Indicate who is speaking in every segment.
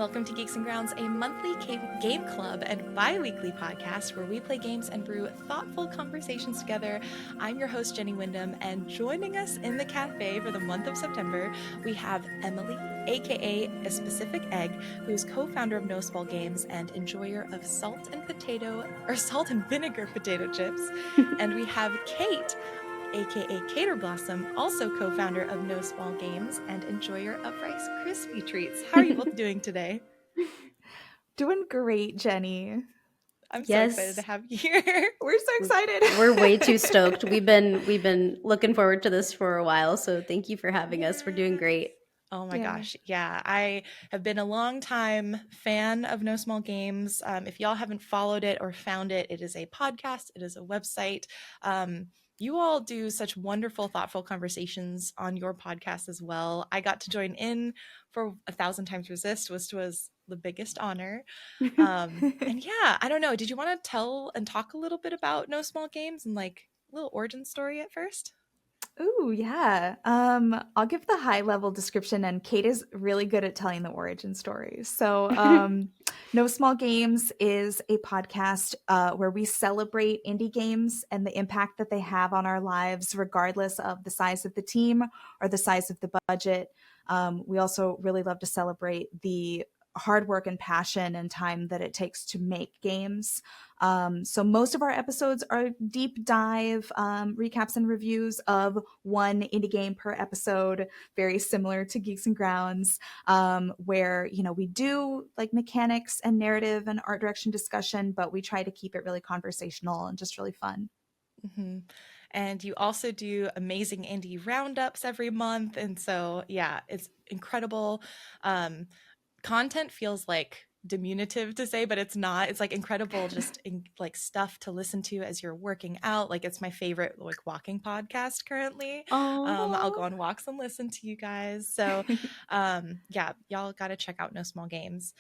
Speaker 1: Welcome to Geeks and Grounds, a monthly game club and bi-weekly podcast where we play games and brew thoughtful conversations together. I'm your host, Jenny Wyndham, and joining us in the Café for the month of September, we have Emily, aka A Specific Egg, who's co-founder of No Small Games and enjoyer of salt and vinegar potato chips. And we have Kate, aka Cater Blossom, also co-founder of No Small Games and enjoyer of Rice Krispie treats. How are you both doing today?
Speaker 2: Doing great, Jenny.
Speaker 1: I'm so excited to have you here.
Speaker 2: We're so excited.
Speaker 3: We're way too stoked. We've been looking forward to this for a while, so thank you for having us. We're doing great.
Speaker 1: Oh my gosh. Yeah, I have been a long time fan of No Small Games. If y'all haven't followed it or found it, it is a podcast. It is a website. You all do such wonderful, thoughtful conversations on your podcast as well. I got to join in for 1,000 Times Resist, which was the biggest honor. And yeah, I don't know. Did you want to tell and talk a little bit about No Small Games and like a little origin story at first?
Speaker 2: Ooh, yeah. I'll give the high level description, and Kate is really good at telling the origin stories. So, No Small Games is a podcast where we celebrate indie games and the impact that they have on our lives, regardless of the size of the team or the size of the budget. We also really love to celebrate the hard work and passion and time that it takes to make games. So most of our episodes are deep dive recaps and reviews of one indie game per episode, very similar to Geeks and Grounds, where, you know, we do like mechanics and narrative and art direction discussion, but we try to keep it really conversational and just really fun.
Speaker 1: Mm-hmm. And you also do amazing indie roundups every month. And so, yeah, it's incredible. Content feels like diminutive to say, but it's not. It's like incredible, just like stuff to listen to as you're working out. Like it's my favorite like walking podcast currently. I'll go on walks and listen to you guys. So yeah, y'all got to check out No Small Games.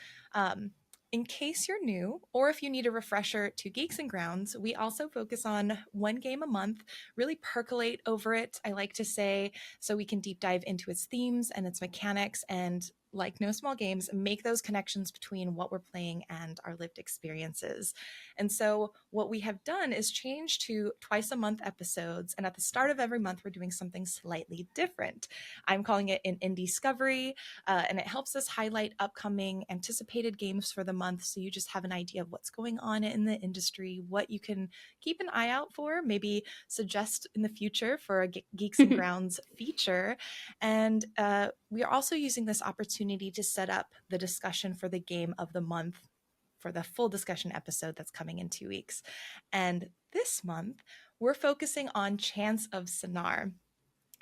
Speaker 1: In case you're new, or if you need a refresher to Geeks and Grounds, we also focus on one game a month, really percolate over it, I like to say, so we can deep dive into its themes and its mechanics and, like No Small Games, make those connections between what we're playing and our lived experiences. And so what we have done is change to twice a month episodes. And at the start of every month, we're doing something slightly different. I'm calling it an Indiescovery, and it helps us highlight upcoming anticipated games for the month. So you just have an idea of what's going on in the industry, what you can keep an eye out for, maybe suggest in the future for a Geeks and Grounds feature. And we are also using this opportunity to set up the discussion for the game of the month for the full discussion episode that's coming in 2 weeks. And this month, we're focusing on Chants of Sennaar.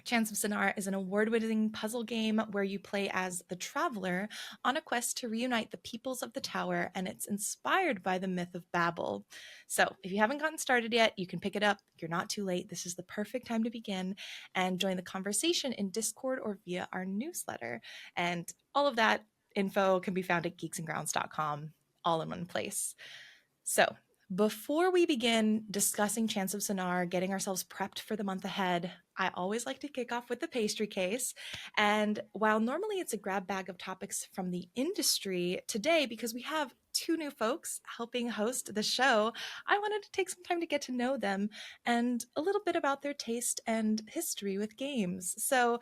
Speaker 1: Chants of Sennaar is an award-winning puzzle game where you play as the traveler on a quest to reunite the peoples of the tower, and it's inspired by the Myth of Babel. So if you haven't gotten started yet, you can pick it up. You're not too late. This is the perfect time to begin and join the conversation in Discord or via our newsletter. And all of that info can be found at geeksandgrounds.com, all in one place. So before we begin discussing Chants of Sennaar, getting ourselves prepped for the month ahead, I always like to kick off with the pastry case. And while normally it's a grab bag of topics from the industry, today, because we have two new folks helping host the show, I wanted to take some time to get to know them and a little bit about their taste and history with games. So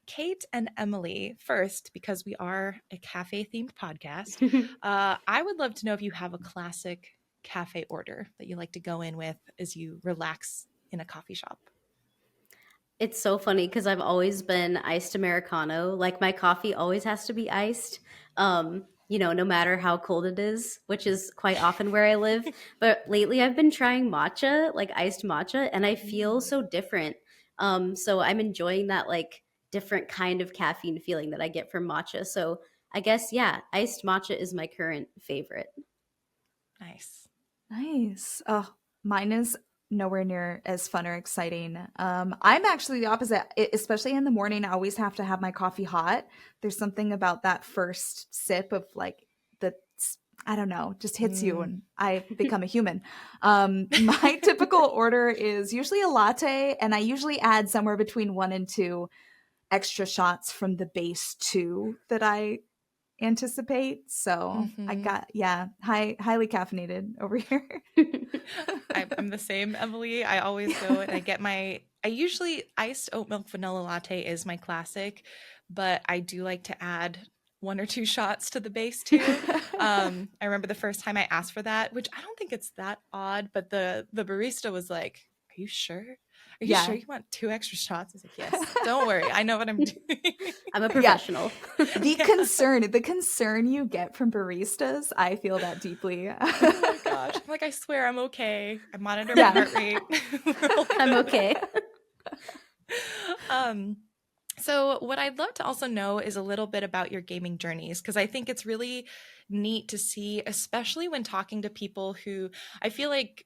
Speaker 1: Kate and Emily, first, because we are a cafe-themed podcast, I would love to know if you have a classic cafe order that you like to go in with as you relax in a coffee shop.
Speaker 3: It's so funny because I've always been iced Americano. Like my coffee always has to be iced, no matter how cold it is, which is quite often where I live. But lately I've been trying matcha, like iced matcha, and I feel so different. So I'm enjoying that like different kind of caffeine feeling that I get from matcha. So I guess, yeah, iced matcha is my current favorite.
Speaker 2: Nice. Oh, mine is nowhere near as fun or exciting. I'm actually the opposite. Especially in the morning, I always have to have my coffee hot. There's something about that first sip of like I don't know, just hits you and I become a human. My typical order is usually a latte, and I usually add somewhere between 1 and 2 extra shots from the base 2 that I anticipate. So I
Speaker 1: Hmm.
Speaker 2: got, yeah, highly caffeinated over here.
Speaker 1: I'm the same, Emily. I always go and I usually iced oat milk vanilla latte is my classic, but I do like to add one or two shots to the base too. I remember the first time I asked for that, which I don't think it's that odd, but the barista was like, "Are you sure? Are you sure
Speaker 2: Yeah.
Speaker 1: you want two extra shots?" I was like, "Yes, don't worry. I know what I'm doing."
Speaker 3: I'm a
Speaker 2: Yeah.
Speaker 3: professional.
Speaker 1: Yeah.
Speaker 2: The concern you get from baristas, I feel that deeply.
Speaker 1: Oh my gosh. I'm like, I swear I'm okay. I monitor my
Speaker 2: Yeah.
Speaker 1: heart rate. We're all
Speaker 3: I'm
Speaker 1: good.
Speaker 3: okay.
Speaker 1: Um, so what I'd love to also know is a little bit about your gaming journeys, because I think it's really neat to see, especially when talking to people who I feel like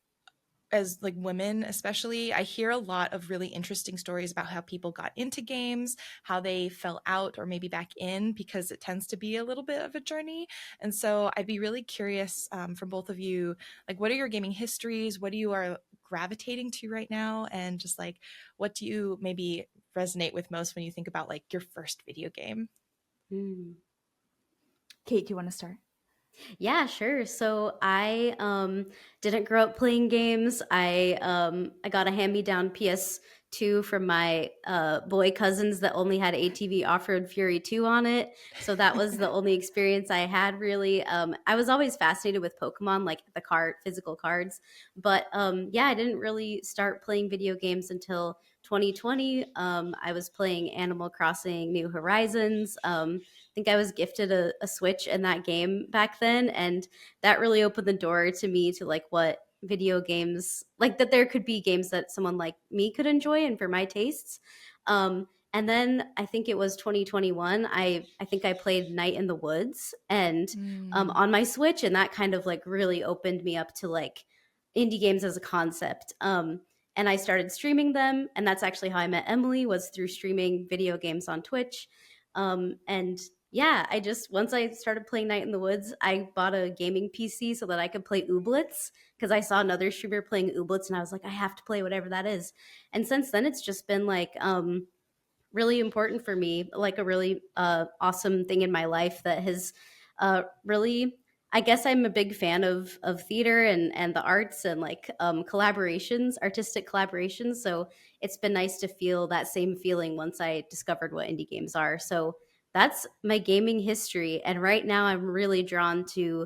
Speaker 1: as like women especially, I hear a lot of really interesting stories about how people got into games, how they fell out or maybe back in, because it tends to be a little bit of a journey. And so I'd be really curious, from both of you, like, what are your gaming histories, what do you are gravitating to right now, and just like what do you maybe resonate with most when you think about like your first video game?
Speaker 3: Mm.
Speaker 2: Kate, do you want to start?
Speaker 3: Yeah, sure. So I didn't grow up playing games. I got a hand-me-down PS2 from my boy cousins that only had ATV Off-Road Fury 2 on it. So that was the only experience I had really. I was always fascinated with Pokemon, like the physical cards. But yeah, I didn't really start playing video games until 2020. I was playing Animal Crossing New Horizons. Think I was gifted a Switch in that game back then, and that really opened the door to me to like what video games, like that there could be games that someone like me could enjoy and for my tastes. And then I think it was 2021. I think I played Night in the Woods and
Speaker 1: Mm.
Speaker 3: on my Switch, and that kind of like really opened me up to like indie games as a concept. And I started streaming them, and that's actually how I met Emily, was through streaming video games on Twitch. And yeah, I just once I started playing Night in the Woods, I bought a gaming PC so that I could play Ooblets because I saw another streamer playing Ooblets and I was like, I have to play whatever that is. And since then, it's just been like really important for me, like a really awesome thing in my life that has really. I guess I'm a big fan of theater and the arts and like collaborations, artistic collaborations. So it's been nice to feel that same feeling once I discovered what indie games are. So that's my gaming history. And right now, I'm really drawn to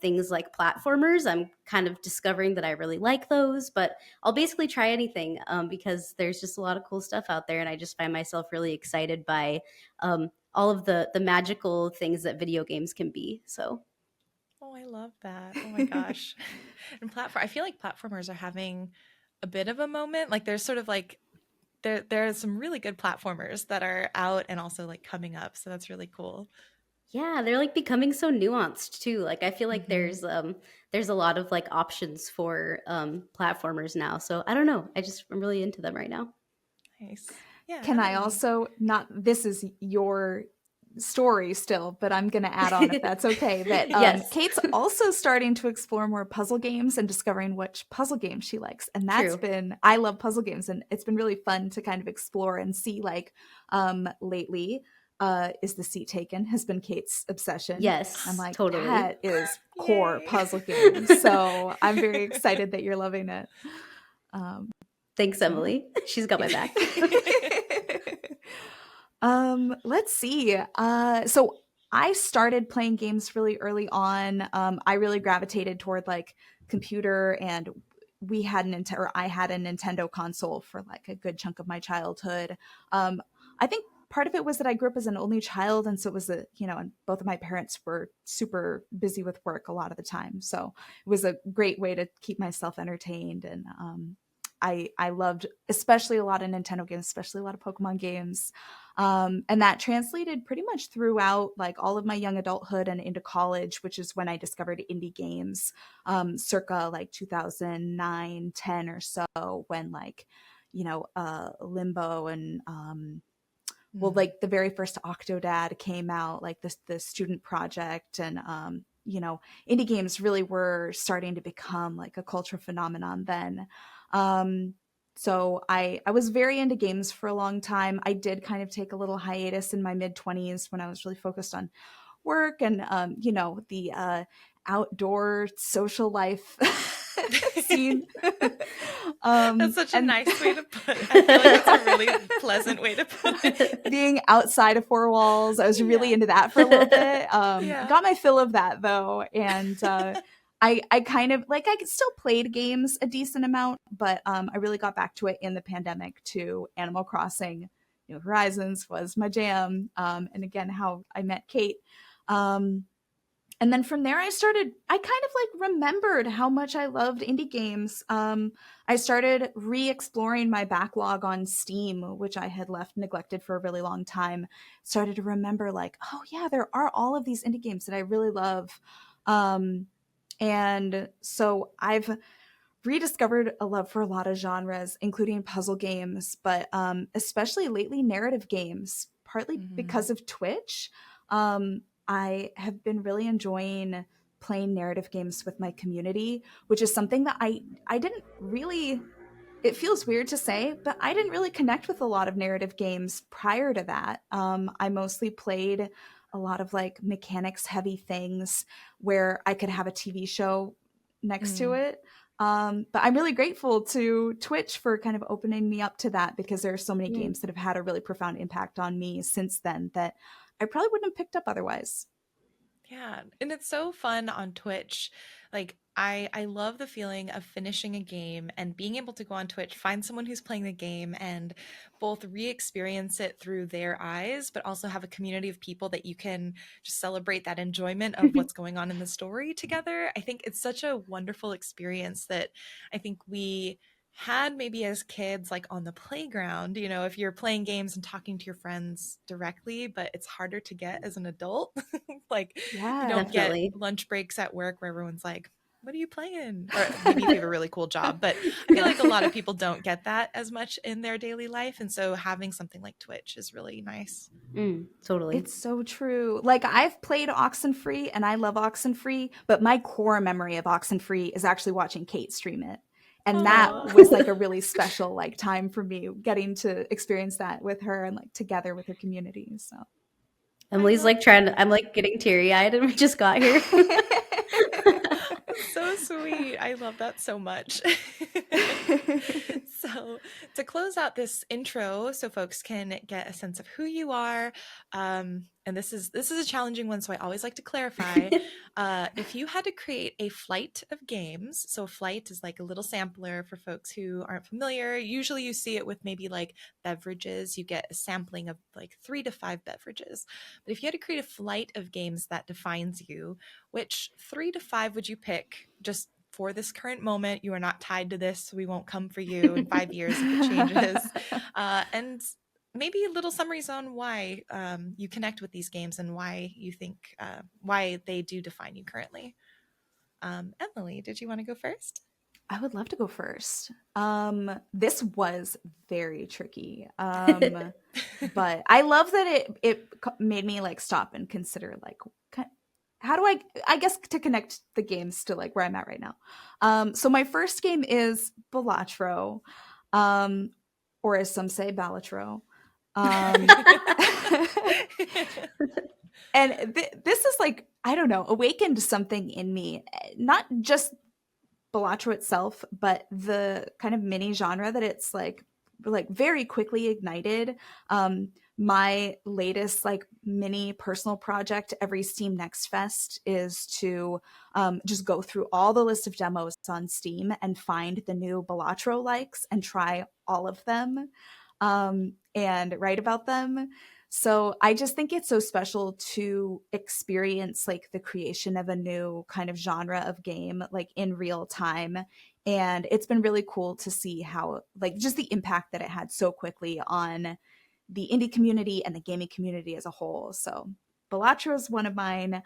Speaker 3: things like platformers. I'm kind of discovering that I really like those, but I'll basically try anything because there's just a lot of cool stuff out there. And I just find myself really excited by all of the magical things that video games can be. So,
Speaker 1: Oh, I love that. Oh my gosh. And I feel like platformers are having a bit of a moment. Like there's sort of like there are some really good platformers that are out and also like coming up. So that's really cool.
Speaker 3: yeah, they're like becoming so nuanced too. Like I feel like
Speaker 1: Hmm.
Speaker 3: there's a lot of like options for platformers now. So I don't know. I'm really into them right now.
Speaker 1: Nice. Yeah,
Speaker 2: Can I
Speaker 1: Emily.
Speaker 2: also not this is your story still, but I'm going to add on if that's okay that
Speaker 3: Yes,
Speaker 2: Kate's also starting to explore more puzzle games and discovering which puzzle games she likes. And that's
Speaker 3: true.
Speaker 2: been I love puzzle games and it's been really fun to kind of explore and see like lately is the seat taken has been Kate's obsession. I'm
Speaker 3: Yes,
Speaker 2: like
Speaker 3: totally.
Speaker 2: that is core
Speaker 1: Yay.
Speaker 2: puzzle games. So I'm very excited that you're loving it. Um
Speaker 3: Thanks,
Speaker 2: so yeah.
Speaker 3: Emily. She's got my back.
Speaker 2: Let's see. So I started playing games really early on. I really gravitated toward like computer and I had a Nintendo console for like a good chunk of my childhood. I think part of it was that I grew up as an only child, and so it was and both of my parents were super busy with work a lot of the time. So it was a great way to keep myself entertained and I loved especially a lot of Nintendo games, especially a lot of Pokemon games. And that translated pretty much throughout like all of my young adulthood and into college, which is when I discovered indie games, circa like 2009, 10 or so, when like, Limbo and well,
Speaker 1: Mm.
Speaker 2: like the very first Octodad came out, like the student project, and indie games really were starting to become like a cultural phenomenon then. Um, so I was very into games for a long time. I did kind of take a little hiatus in my mid 20s when I was really focused on work and the outdoor social life scene.
Speaker 1: That's such a
Speaker 2: And
Speaker 1: nice way to put it. I feel like that's a really pleasant way to put it.
Speaker 2: being outside of four walls, I was really
Speaker 1: Yeah.
Speaker 2: into that for a little bit.
Speaker 1: Yeah.
Speaker 2: Got my fill of that though, and I kind of like I still played games a decent amount, but I really got back to it in the pandemic. To Animal Crossing, New Horizons was my jam, and again how I met Kate. And then from there, I kind of like remembered how much I loved indie games. I started re-exploring my backlog on Steam, which I had left neglected for a really long time. Started to remember like, oh yeah, there are all of these indie games that I really love. And so I've rediscovered a love for a lot of genres, including puzzle games, but especially lately narrative games, partly because of Twitch. I have been really enjoying playing narrative games with my community, which is something that I didn't really, it feels weird to say, but I didn't really connect with a lot of narrative games prior to that. I mostly played a lot of like mechanics heavy things where I could have a TV show next to it. But I'm really grateful to Twitch for kind of opening me up to that, because there are so many games that have had a really profound impact on me since then that I probably wouldn't have picked up otherwise.
Speaker 1: Yeah, and it's so fun on Twitch. Like I love the feeling of finishing a game and being able to go on Twitch, find someone who's playing the game and both re-experience it through their eyes, but also have a community of people that you can just celebrate that enjoyment of what's going on in the story together. I think it's such a wonderful experience that I think we had maybe as kids, like on the playground, if you're playing games and talking to your friends directly, but it's harder to get as an adult. Like you
Speaker 2: Yeah.
Speaker 1: don't get
Speaker 3: Definitely.
Speaker 1: lunch breaks at work where everyone's like, what are you playing? Or maybe if you have a really cool job, but I feel like a lot of people don't get that as much in their daily life. And so having something like Twitch is really nice.
Speaker 3: Totally.
Speaker 2: It's so true. Like I've played Oxenfree and I love Oxenfree, but my core memory of Oxenfree is actually watching Kate stream it. And that
Speaker 1: Aw.
Speaker 2: was like a really special like time for me, getting to experience that with her and like together with her community. So
Speaker 3: Emily's like I'm like getting teary eyed and we just got here.
Speaker 1: So sweet. I love that so much. So, to close out this intro, so folks can get a sense of who you are, and this is a challenging one, so I always like to clarify. If you had to create a flight of games, so a flight is like a little sampler for folks who aren't familiar. Usually, you see it with maybe like beverages. You get a sampling of like 3 to 5 beverages. But if you had to create a flight of games that defines you, which 3 to 5 would you pick just for this current moment? You are not tied to this. So we won't come for you in 5 years if it changes. And maybe little summaries on why you connect with these games and why you think why they do define you currently. Emily, did you want to go first?
Speaker 2: I would love to go first. This was very tricky. But I love that it made me like stop and consider like how do I guess to connect the games to like where I'm at right now. So my first game is Balatro, or as some say, Balatro. And this is like, I don't know, awakened something in me, not just Balatro itself, but the kind of mini genre that it's like very quickly ignited. My latest like mini personal project every Steam Next Fest is to just go through all the list of demos on Steam and find the new Balatro likes and try all of them, and write about them. So I just think it's so special to experience like the creation of a new kind of genre of game like in real time. And it's been really cool to see how like just the impact that it had so quickly on the indie community and the gaming community as a whole. So Balatro is one of mine.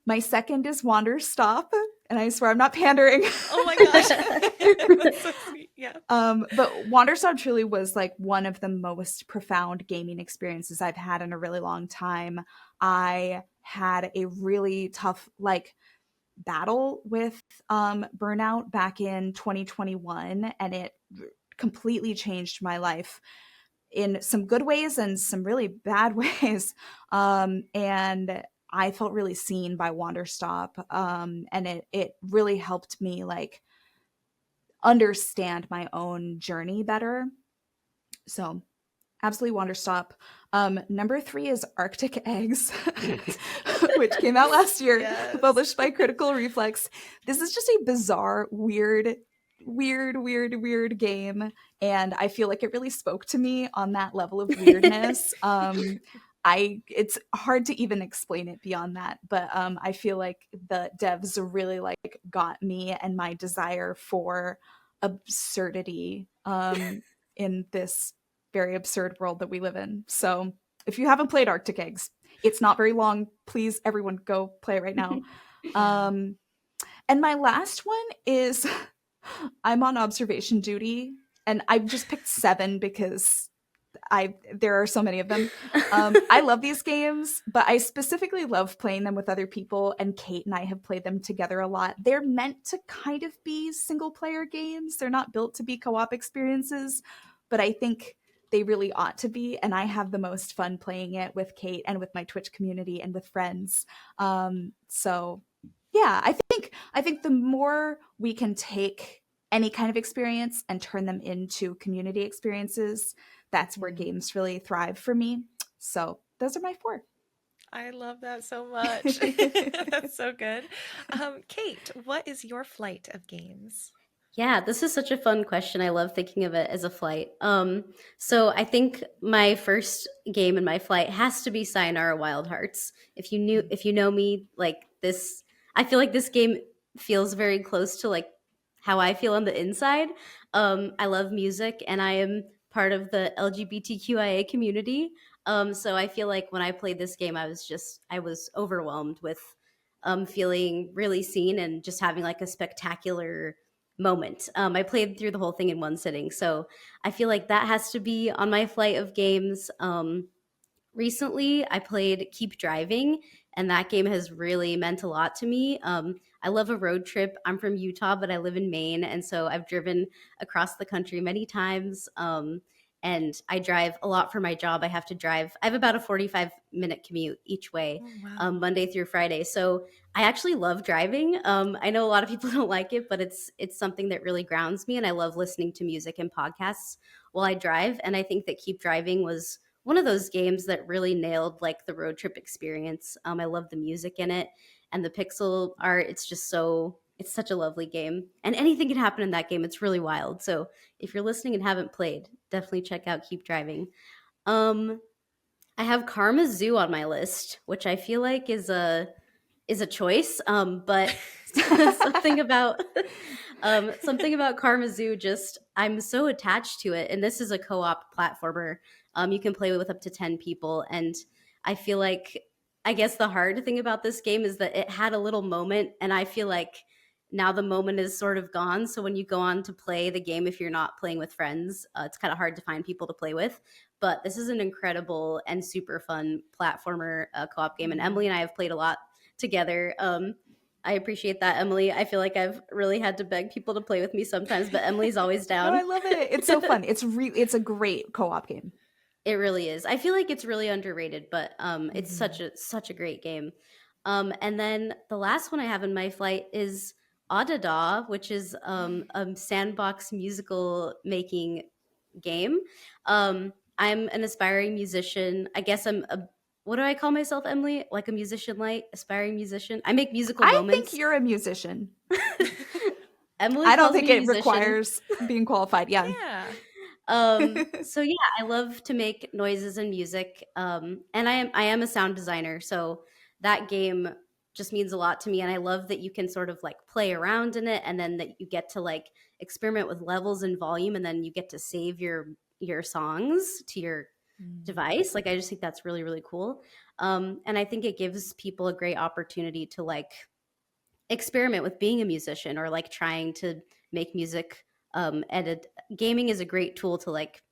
Speaker 2: My second is Wander Stop, and I swear I'm not pandering.
Speaker 1: Oh my gosh. That's so sweet. Yeah.
Speaker 2: But Wander Stop truly was like one of the most profound gaming experiences I've had in a really long time. I had a really tough like battle with burnout back in 2021, and it completely changed my life in some good ways and some really bad ways. And I felt really seen by Wanderstop, and it really helped me like understand my own journey better. So absolutely Wanderstop. Number 3 is Arctic Eggs, which came out last year,
Speaker 1: Yes.
Speaker 2: published by Critical Reflex. This is just a bizarre, weird game, and I feel like it really spoke to me on that level of weirdness. I It's hard to even explain it beyond that, but I feel like the devs really like got me and my desire for absurdity in this very absurd world that we live in. So if you haven't played Arctic Eggs, it's not very long. Please, everyone, go play it right now.
Speaker 1: Yeah.
Speaker 2: And my last one is I'm on observation duty, and I've just picked 7 because there are so many of them. I love these games, but I specifically love playing them with other people, and Kate and I have played them together a lot. They're meant to kind of be single player games. They're not built to be co-op experiences, but I think they really ought to be, and I have the most fun playing it with Kate and with my Twitch community and with friends. So yeah, I think the more we can take any kind of experience and turn them into community experiences, that's where
Speaker 1: Mhm.
Speaker 2: games really thrive for me. So those are my 4.
Speaker 1: I love that so much. That's so good. Kate, what is your flight of games?
Speaker 3: Yeah, this is such a fun question. I love thinking of it as a flight. So I think my first game in my flight has to be Sayonara Wild Hearts. If you know me, like this, I feel like this game feels very close to like how I feel on the inside. I love music, and I am part of the LGBTQIA community. So I feel like when I played this game, I was overwhelmed with feeling really seen and just having like a spectacular moment. I played through the whole thing in one sitting, so I feel like that has to be on my flight of games. Recently, I played Keep Driving, and that game has really meant a lot to me. I love a road trip. I'm from Utah, but I live in Maine, and so I've driven across the country many times. And I drive a lot for my job. I have to drive. I have about a 45-minute commute each way,
Speaker 1: Oh, wow.
Speaker 3: Monday through Friday. So I actually love driving. I know a lot of people don't like it, but it's something that really grounds me, and I love listening to music and podcasts while I drive. And I think that Keep Driving was one of those games that really nailed like the road trip experience. I love the music in it and the pixel art. It's such a lovely game, and anything can happen in that game. It's really wild. So if you're listening and haven't played, definitely check out Keep Driving. Um, I have Karma Zoo on my list, which I feel like is a choice. But something about something about Karma Zoo, just I'm so attached to it. And this is a co-op platformer. You can play with up to 10 people. And I feel like I guess the hard thing about this game is that it had a little moment, and I feel like now the moment is sort of gone. So when you go on to play the game, if you're not playing with friends, it's kind of hard to find people to play with. But this is an incredible and super fun platformer co-op game, and Emily and I have played a lot together. I appreciate that, Emily. I feel like I've really had to beg people to play with me sometimes, but Emily's always
Speaker 2: No, I
Speaker 3: down.
Speaker 2: love it. It's so fun. It's a great co-op game.
Speaker 3: It really is. I feel like it's really underrated, but it's
Speaker 1: Mhm.
Speaker 3: such a great game. And then the last one I have in my flight is Adada, which is a sandbox musical making game. I'm an aspiring musician. I guess I'm a what do I call myself, Emily? Like a musician light, aspiring musician. I make musical
Speaker 2: I think
Speaker 3: moments.
Speaker 2: you're a musician.
Speaker 3: Emily
Speaker 2: I don't
Speaker 3: calls
Speaker 2: think
Speaker 3: me a
Speaker 2: it
Speaker 3: musician.
Speaker 2: requires being qualified. Yeah.
Speaker 1: Yeah.
Speaker 3: So yeah, I love to make noises and music. And I am a sound designer, so that game just means a lot to me. And I love that you can sort of like play around in it, and then that you get to like experiment with levels and volume, and then you get to save your songs to your
Speaker 1: Mm.
Speaker 3: device. Like I just think that's really really cool. And I think it gives people a great opportunity to like experiment with being a musician or like trying to make music. Gaming is a great tool to like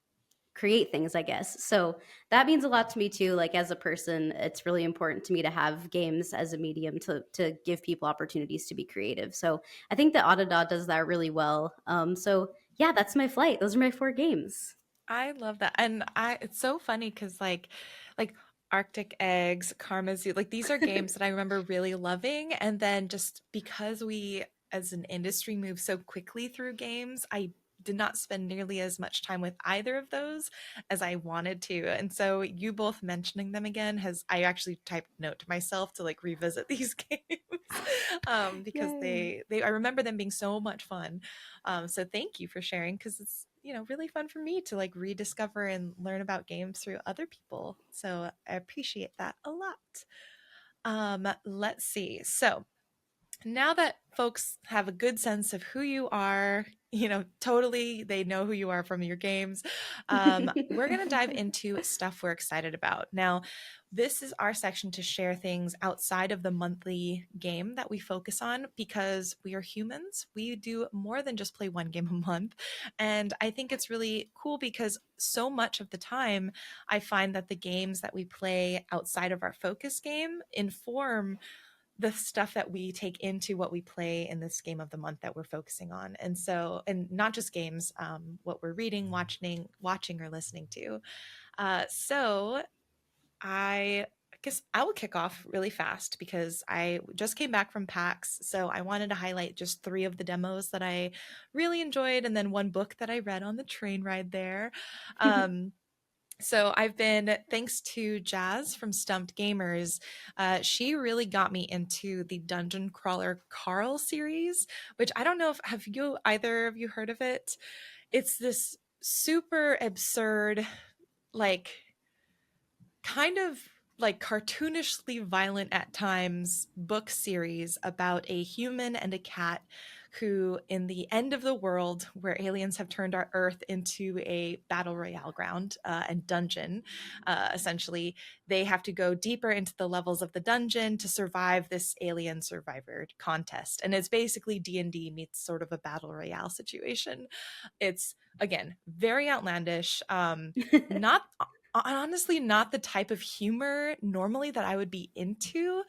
Speaker 3: create things, I guess. So that means a lot to me too. Like as a person, it's really important to me to have games as a medium to give people opportunities to be creative. So I think that Autodot does that really well. So yeah, that's my flight. Those are my 4 games.
Speaker 1: I love that. And I it's so funny cuz like Arctic Eggs, Karma Zoo, like these are games that I remember really loving. And then just because we as an industry move so quickly through games, I did not spend nearly as much time with either of those as I wanted to. And so you both mentioning them again has I actually typed note to myself to like revisit these games because
Speaker 2: Yay.
Speaker 1: they I remember them being so much fun. So thank you for sharing because it's really fun for me to like rediscover and learn about games through other people. So I appreciate that a lot. Let's see. So now that folks have a good sense of who you are, totally they know who you are from your games, we're going to dive into stuff we're excited about. Now, this is our section to share things outside of the monthly game that we focus on because we are humans. We do more than just play one game a month. And I think it's really cool because so much of the time, I find that the games that we play outside of our focus game inform the stuff that we take into what we play in this game of the month that we're focusing on. And so, and not just games, what we're reading, watching or listening to. So I guess I will kick off really fast because I just came back from PAX. So I wanted to highlight just 3 of the demos that I really enjoyed and then one book that I read on the train ride there. So I've been, thanks to Jazz from Stumped Gamers, she really got me into the Dungeon Crawler Carl series, which I don't know if, have you, either of you heard of it? It's this super absurd, like, kind of like cartoonishly violent at times book series about a human and a cat who, in the end of the world, where aliens have turned our Earth into a battle royale ground and dungeon, essentially, they have to go deeper into the levels of the dungeon to survive this alien survivor contest. And it's basically D&D meets sort of a battle royale situation. It's, again, very outlandish. Not honestly not the type of humor normally that I would be into,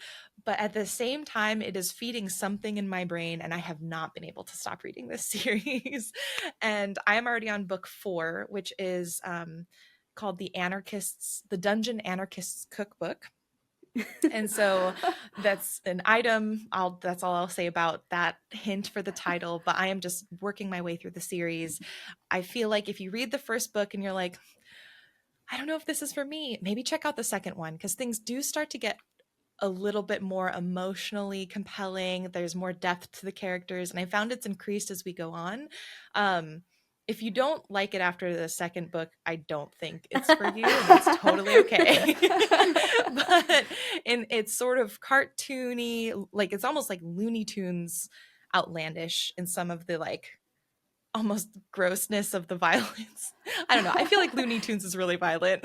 Speaker 1: but at the same time it is feeding something in my brain and I have not been able to stop reading this series. And I am already on book 4, which is called the Dungeon Anarchists Cookbook. And so that's an item. That's all I'll say about that hint for the title, but I am just working my way through the series. I feel like if you read the first book and you're like, I don't know if this is for me, maybe check out the second one because things do start to get a little bit more emotionally compelling. There's more depth to the characters, and I found it's increased as we go on. If you don't like it after the second book, I don't think it's for you, and that's totally okay. But it's sort of cartoony, like it's almost like Looney Tunes outlandish in some of the like almost grossness of the violence. I don't know. I feel like Looney Tunes is really violent.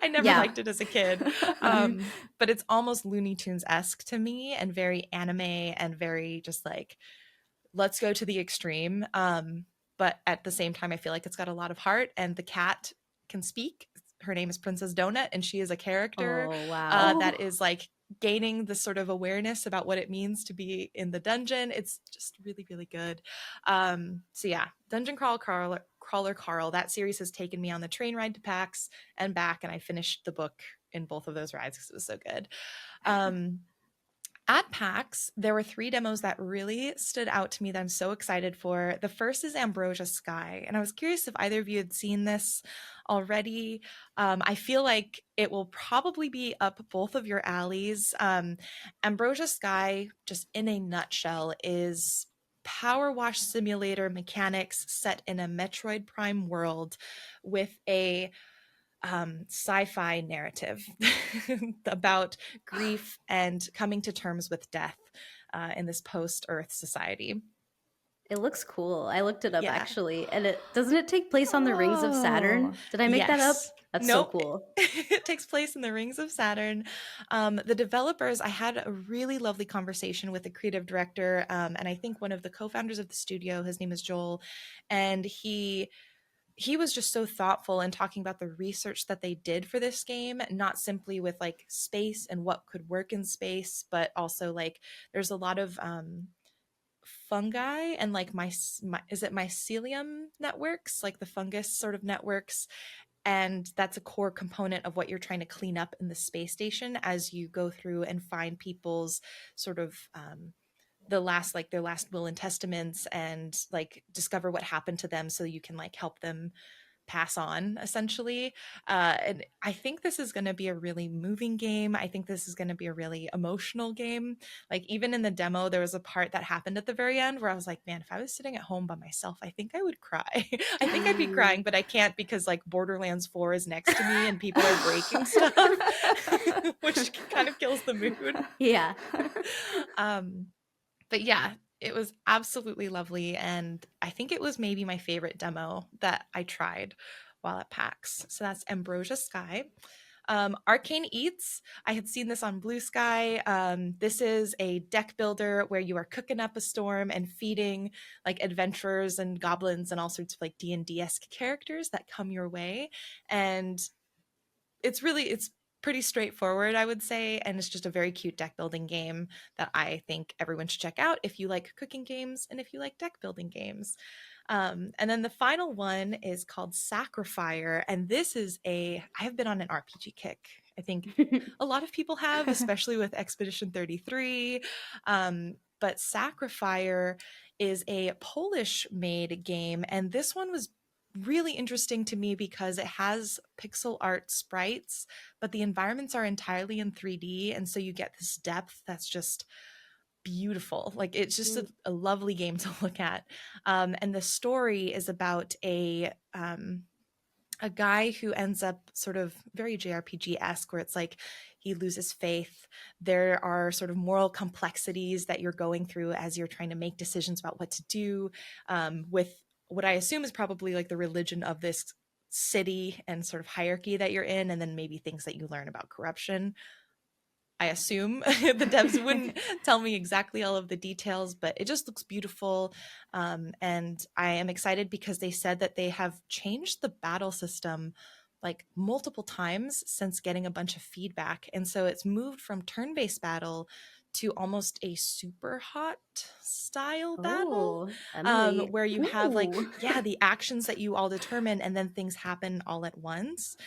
Speaker 1: I never
Speaker 3: Yeah.
Speaker 1: liked it as a kid. But it's almost Looney Tunes-esque to me and very anime and very just like, let's go to the extreme. But at the same time, I feel like it's got a lot of heart and the cat can speak. Her name is Princess Donut and she is a character
Speaker 3: Oh, wow.
Speaker 1: that is like gaining this sort of awareness about what it means to be in the dungeon. It's just really, really good. So yeah, Crawler Carl, that series has taken me on the train ride to PAX and back, and I finished the book in both of those rides because it was so good. At PAX, there were 3 demos that really stood out to me that I'm so excited for. The first is Ambrosia Sky, and I was curious if either of you had seen this already. I feel like it will probably be up both of your alleys. Ambrosia Sky, just in a nutshell, is power wash simulator mechanics set in a Metroid Prime world with a sci-fi narrative about grief and coming to terms with death in this post-Earth society.
Speaker 3: It looks cool. I looked it up
Speaker 1: Yeah.
Speaker 3: actually. And it doesn't it take place on the rings of Saturn?
Speaker 2: Oh.
Speaker 3: Did I make that up?
Speaker 1: Yes.
Speaker 3: That's so
Speaker 1: Nope.
Speaker 3: cool.
Speaker 1: It takes place in the Rings of Saturn. The developers, I had a really lovely conversation with the creative director, and I think one of the co-founders of the studio. His name is Joel, and he was just so thoughtful in talking about the research that they did for this game, not simply with like space and what could work in space, but also like there's a lot of fungi and like is it mycelium networks, like the fungus sort of networks and that's a core component of what you're trying to clean up in the space station as you go through and find people's sort of their last will and testaments, and like discover what happened to them so you can like help them pass on, essentially. And I think this is going to be a really moving game. I think this is going to be a really emotional game. Like, even in the demo, there was a part that happened at the very end where I was like, man, if I was sitting at home by myself, I think I would cry. I think I'd be crying, but I can't because like Borderlands 4 is next to me and people are breaking stuff, which kind of kills the mood.
Speaker 3: Yeah.
Speaker 1: But yeah, it was absolutely lovely. And I think it was maybe my favorite demo that I tried while at PAX. So that's Ambrosia Sky. Arcane Eats, I had seen this on Blue Sky. This is a deck builder where you are cooking up a storm and feeding like adventurers and goblins and all sorts of like D&D-esque characters that come your way. And it's pretty straightforward, I would say, and it's just a very cute deck building game that I think everyone should check out if you like cooking games and if you like deck building games. And then the final one is called Sacrifier, and this is I have been on an RPG kick. I think a lot of people have, especially with Expedition 33. But Sacrifier is a Polish-made game, and this one was really interesting to me because it has pixel art sprites, but the environments are entirely in 3D, and so you get this depth that's just beautiful. Like, it's just a lovely game to look at. And the story is about a guy who ends up sort of very JRPG-esque, where it's like he loses faith. There are sort of moral complexities that you're going through as you're trying to make decisions about what to do, with what I assume is probably like the religion of this city and sort of hierarchy that you're in, and then maybe things that you learn about corruption. I assume the devs wouldn't tell me exactly all of the details, but it just looks beautiful. And I am excited because they said that they have changed the battle system like multiple times since getting a bunch of feedback. And so it's moved from turn-based battle to almost a super hot style battle,
Speaker 3: Oh, Emily.
Speaker 1: where you have like,
Speaker 2: Ooh.
Speaker 1: yeah, the actions that you all determine and then things happen all at once.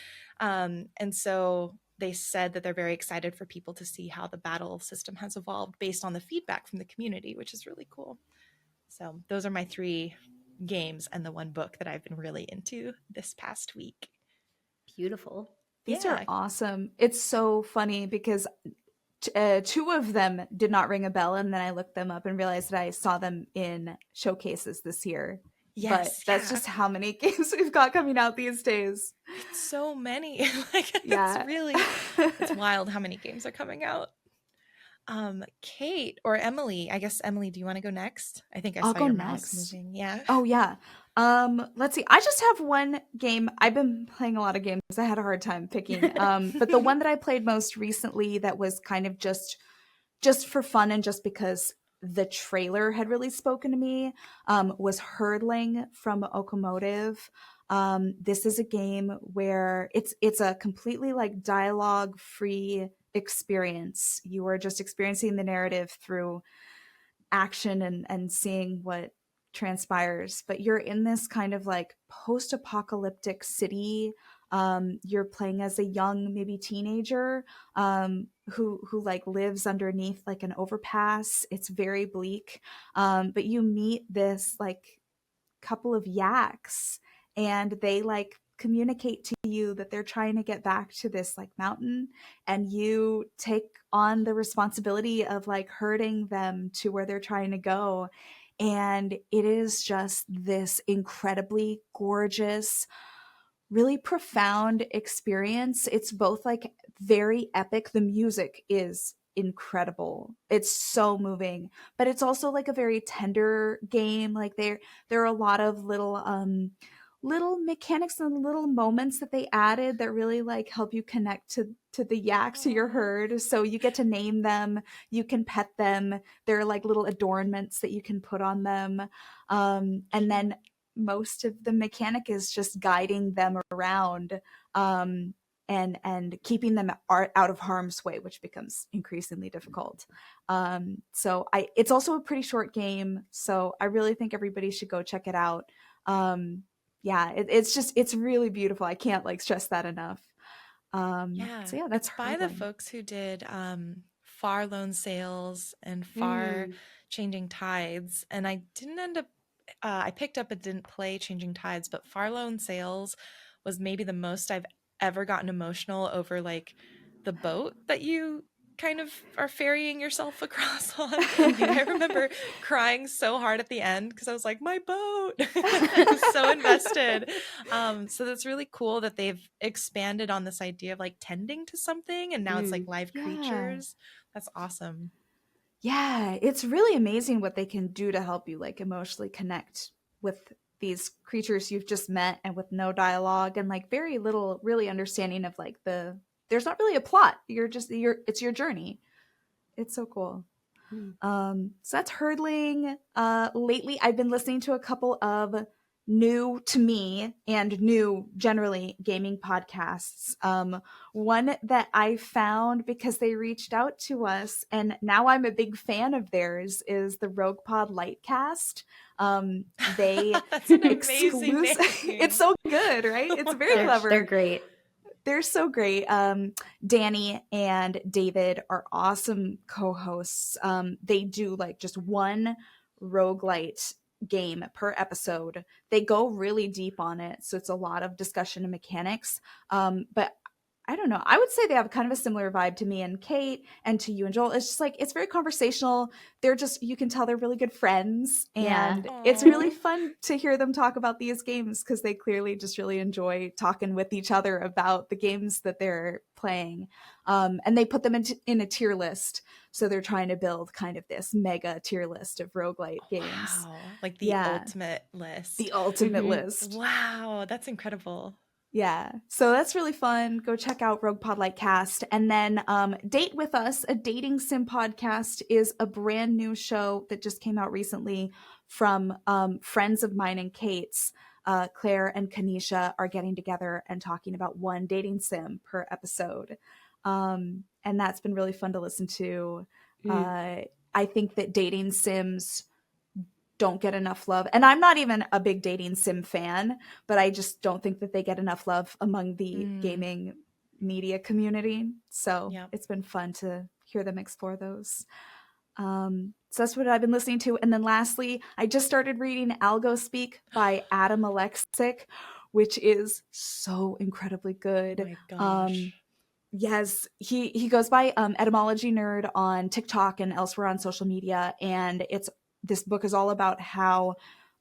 Speaker 1: And so they said that they're very excited for people to see how the battle system has evolved based on the feedback from the community, which is really cool. So those are my 3 games and the 1 book that I've been really into this past week.
Speaker 3: Beautiful.
Speaker 2: These
Speaker 1: Yeah.
Speaker 2: are awesome. It's so funny because 2 of them did not ring a bell, and then I looked them up and realized that I saw them in showcases this year. But
Speaker 1: Yes,
Speaker 2: that's
Speaker 1: yeah.
Speaker 2: just how many games we've got coming out these days.
Speaker 1: It's so many. Like,
Speaker 2: Yeah.
Speaker 1: it's wild how many games are coming out. Kate or Emily, I guess Emily, do you want to go next? I think I
Speaker 2: I'll
Speaker 1: saw
Speaker 2: go
Speaker 1: your mouse
Speaker 2: next.
Speaker 1: moving. Yeah.
Speaker 2: Oh yeah. Let's see. I just have one game. I've been playing a lot of games. I had a hard time picking. But the one that I played most recently that was kind of just for fun and just because the trailer had really spoken to me, was Hurdling from Okomotive. This is a game where it's a completely like dialogue free experience. You are just experiencing the narrative through action and seeing what transpires, but you're in this kind of like post-apocalyptic city. You're playing as a young, maybe teenager, who like lives underneath like an overpass. It's very bleak, but you meet this like couple of yaks, and they like communicate to you that they're trying to get back to this like mountain, and you take on the responsibility of like herding them to where they're trying to go. And it is just this incredibly gorgeous, really profound experience. It's both like very epic. The music is incredible. It's so moving, but it's also like a very tender game. Like there are a lot of little mechanics and little moments that they added that really like help you connect to the yaks, to your herd. So you get to name them, you can pet them. There are like little adornments that you can put on them. And then most of the mechanic is just guiding them around, and keeping them out of harm's way, which becomes increasingly difficult. So it's also a pretty short game, so I really think everybody should go check it out. yeah, it's really beautiful. I can't like stress that enough.
Speaker 1: Yeah,
Speaker 2: So yeah, that's
Speaker 1: it's by the
Speaker 2: hurdling.
Speaker 1: folks who did Far Lone Sails and Far
Speaker 3: Mm.
Speaker 1: Changing Tides. And I didn't end up, I picked up and didn't play Changing Tides, but Far Lone Sails was maybe the most I've ever gotten emotional over like the boat that you kind of are ferrying yourself across on. Like I remember crying so hard at the end because I was like, my boat. I was so invested. So that's really cool that they've expanded on this idea of like tending to something and now it's like
Speaker 3: Mm.
Speaker 1: live
Speaker 2: Yeah.
Speaker 1: creatures. That's awesome.
Speaker 2: Yeah, it's really amazing what they can do to help you like emotionally connect with these creatures you've just met and with no dialogue and like very little really understanding of like there's not really a plot. You're it's your journey. It's so cool.
Speaker 3: Mm.
Speaker 2: So that's hurdling. Lately, I've been listening to a couple of new to me and new generally gaming podcasts. One that I found because they reached out to us, and now I'm a big fan of theirs, is the Rogue Pod Lightcast. They
Speaker 1: That's an amazing
Speaker 2: exclusive. It's
Speaker 1: name.
Speaker 2: so good, right?
Speaker 1: Oh
Speaker 2: It's
Speaker 1: my
Speaker 2: very
Speaker 1: gosh.
Speaker 3: They're
Speaker 2: clever.
Speaker 3: great.
Speaker 2: They're so great. Danny and David are awesome co-hosts. They do like just one roguelite game per episode. They go really deep on it, so it's a lot of discussion and mechanics. But I don't know. I would say they have kind of a similar vibe to me and Kate and to you and Joel. It's just like it's very conversational. They're just you can tell they're really good friends,
Speaker 3: Yeah.
Speaker 2: and it's really
Speaker 1: Aw.
Speaker 2: fun to hear them talk about these games because they clearly just really enjoy talking with each other about the games that they're playing. And they put them in a tier list, so they're trying to build kind of this mega tier list of roguelite games.
Speaker 1: Wow. Like the
Speaker 2: Yeah,
Speaker 1: ultimate list.
Speaker 2: the ultimate
Speaker 3: Hmm.
Speaker 2: list.
Speaker 1: Wow. That's incredible.
Speaker 2: Yeah, so that's really fun. Go check out Rogue Pod Cast. And then Date With Us, a dating sim podcast, is a brand new show that just came out recently from friends of mine and Kate's. Claire and Kanisha are getting together and talking about one dating sim per episode. And that's been really fun to listen to.
Speaker 3: Mm.
Speaker 2: Uh, I think that dating sims don't get enough love. And I'm not even a big dating sim fan, but I just don't think that they get enough love among the
Speaker 1: Mm.
Speaker 2: gaming media community. So
Speaker 1: Yep.
Speaker 2: it's been fun to hear them explore those. So that's what I've been listening to. And then lastly, I just started reading Algo Speak by Adam Alexic, which is so incredibly
Speaker 1: Oh
Speaker 2: good.
Speaker 1: my gosh.
Speaker 2: Yes, he goes by etymology nerd on TikTok and elsewhere on social media, and it's this book is all about how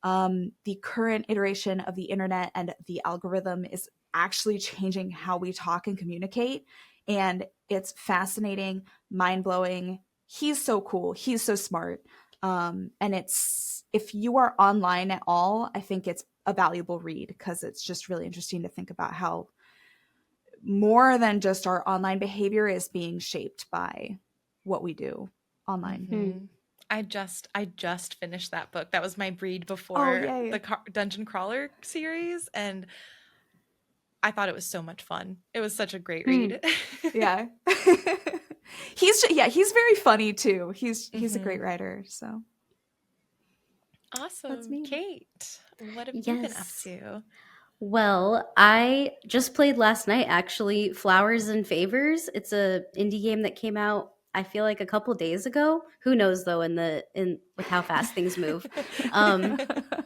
Speaker 2: the current iteration of the internet and the algorithm is actually changing how we talk and communicate, and it's fascinating, mind blowing. He's so cool. He's so smart, and it's if you are online at all, I think it's a valuable read because it's just really interesting to think about how more than just our online behavior is being shaped by what we do online.
Speaker 3: Mm.
Speaker 1: Mhm. I just finished that book. That was my read
Speaker 2: Oh,
Speaker 1: before the
Speaker 2: yay.
Speaker 1: Dungeon Crawler series, and I thought it was so much fun. It was such a great
Speaker 3: Mm.
Speaker 1: read.
Speaker 2: Yeah. he's very funny too. He's a great
Speaker 1: Mhm.
Speaker 2: writer, so that's
Speaker 1: Awesome.
Speaker 2: me.
Speaker 1: Kate, what have you been up
Speaker 3: Yes.
Speaker 1: to?
Speaker 3: Well, I just played last night actually Flowers and Favors. It's a indie game that came out I feel like a couple days ago. Who knows though in with how fast things move. Um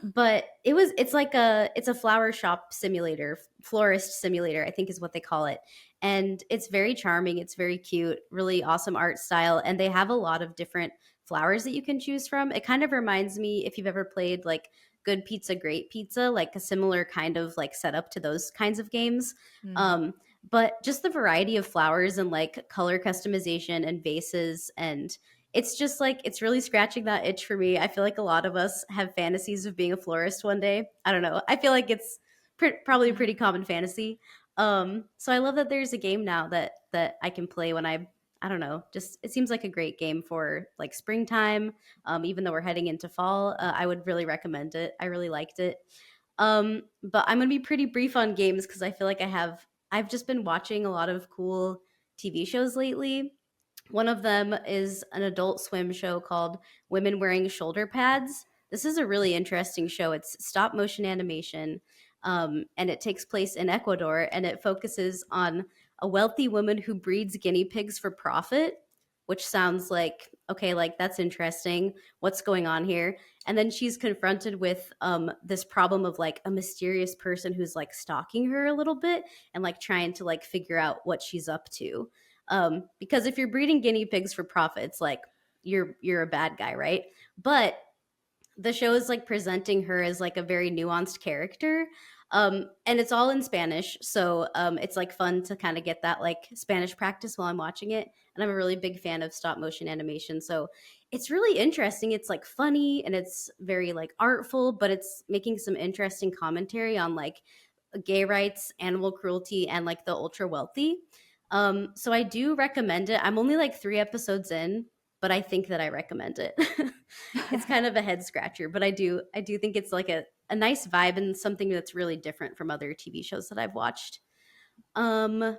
Speaker 3: but it's a flower shop simulator, florist simulator, I think is what they call it. And it's very charming, it's very cute, really awesome art style, and they have a lot of different flowers that you can choose from. It kind of reminds me if you've ever played like Good Pizza, Great Pizza, like a similar kind of like setup to those kinds of games.
Speaker 1: Mm.
Speaker 3: Um, but just the variety of flowers and like color customization and vases, and it's just like it's really scratching that itch for me. I feel like a lot of us have fantasies of being a florist one day. I don't know. I feel like it's probably a
Speaker 1: Yeah.
Speaker 3: pretty common fantasy. So I love that there's a game now that I can play when I don't know. Just it seems like a great game for like springtime, even though we're heading into fall. I would really recommend it. I really liked it. But I'm gonna be pretty brief on games because I feel like I've just been watching a lot of cool TV shows lately. One of them is an adult swim show called Women Wearing Shoulder Pads. This is a really interesting show. It's stop motion animation. and it takes place in Ecuador, and it focuses on a wealthy woman who breeds guinea pigs for profit, which sounds like, okay, like that's interesting. What's going on here? And then she's confronted with this problem of like a mysterious person who's like stalking her a little bit and like trying to like figure out what she's up to. Because if you're breeding guinea pigs for profit, it's like you're a bad guy, right? But the show is like presenting her as like a very nuanced character, and it's all in Spanish, so it's like fun to kind of get that like Spanish practice while I'm watching it. And I'm a really big fan of stop motion animation, so it's really interesting. It's like funny and it's very like artful, but it's making some interesting commentary on like gay rights, animal cruelty, and like the ultra wealthy. So I do recommend it. I'm only like 3 episodes in, but I think that I recommend it. It's kind of a head scratcher, but I do think it's like a nice vibe and something that's really different from other TV shows that I've watched. Um,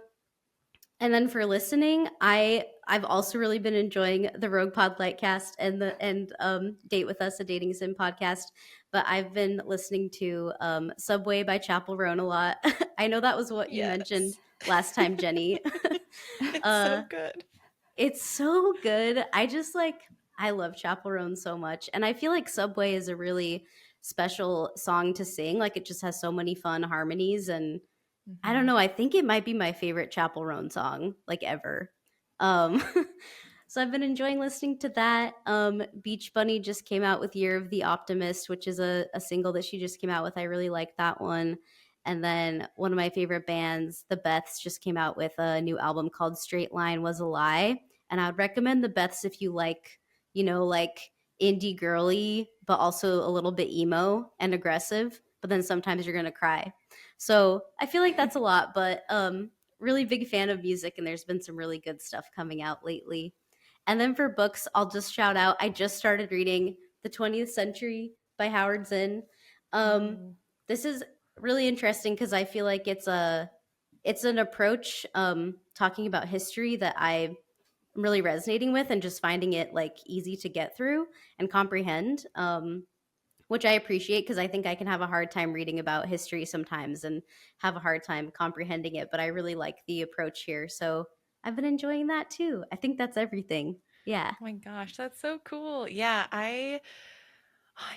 Speaker 3: and then for listening, I've also really been enjoying the Rogue Pod Lightcast and Date with Us, a dating sim podcast. But I've been listening to Subway by Chapel Roan a lot. I know that was what you mentioned
Speaker 1: Yes.
Speaker 3: last time, Jenny.
Speaker 1: It's
Speaker 3: uh,
Speaker 1: so good.
Speaker 3: it's so good. I love Chapel Roan so much. And I feel like Subway is a really special song to sing. Like it just has so many fun harmonies, and I don't
Speaker 1: Mhm.
Speaker 3: know, I think it might be my favorite Chapel Roan song like ever. Um so I've been enjoying listening to that. Beach Bunny just came out with Year of the Optimist, which is a single that she just came out with. I really like that one. And then one of my favorite bands, the Beths, just came out with a new album called Straight Line Was a Lie. And I would recommend the Beths if you like, like indie girly, but also a little bit emo and aggressive, but then sometimes you're gonna cry. So I feel like that's a lot, but really big fan of music, and there's been some really good stuff coming out lately. And then for books, I'll just shout out, I just started reading The 20th Century by Howard Zinn. Um,
Speaker 1: Ooh.
Speaker 3: this is really interesting because I feel like it's an approach talking about history that I'm really resonating with and just finding it like easy to get through and comprehend. Which I appreciate because I think I can have a hard time reading about history sometimes and have a hard time comprehending it. But I really like the approach here. So I've been enjoying that too. I think that's everything. Yeah.
Speaker 1: Oh my gosh, that's so cool. Yeah, I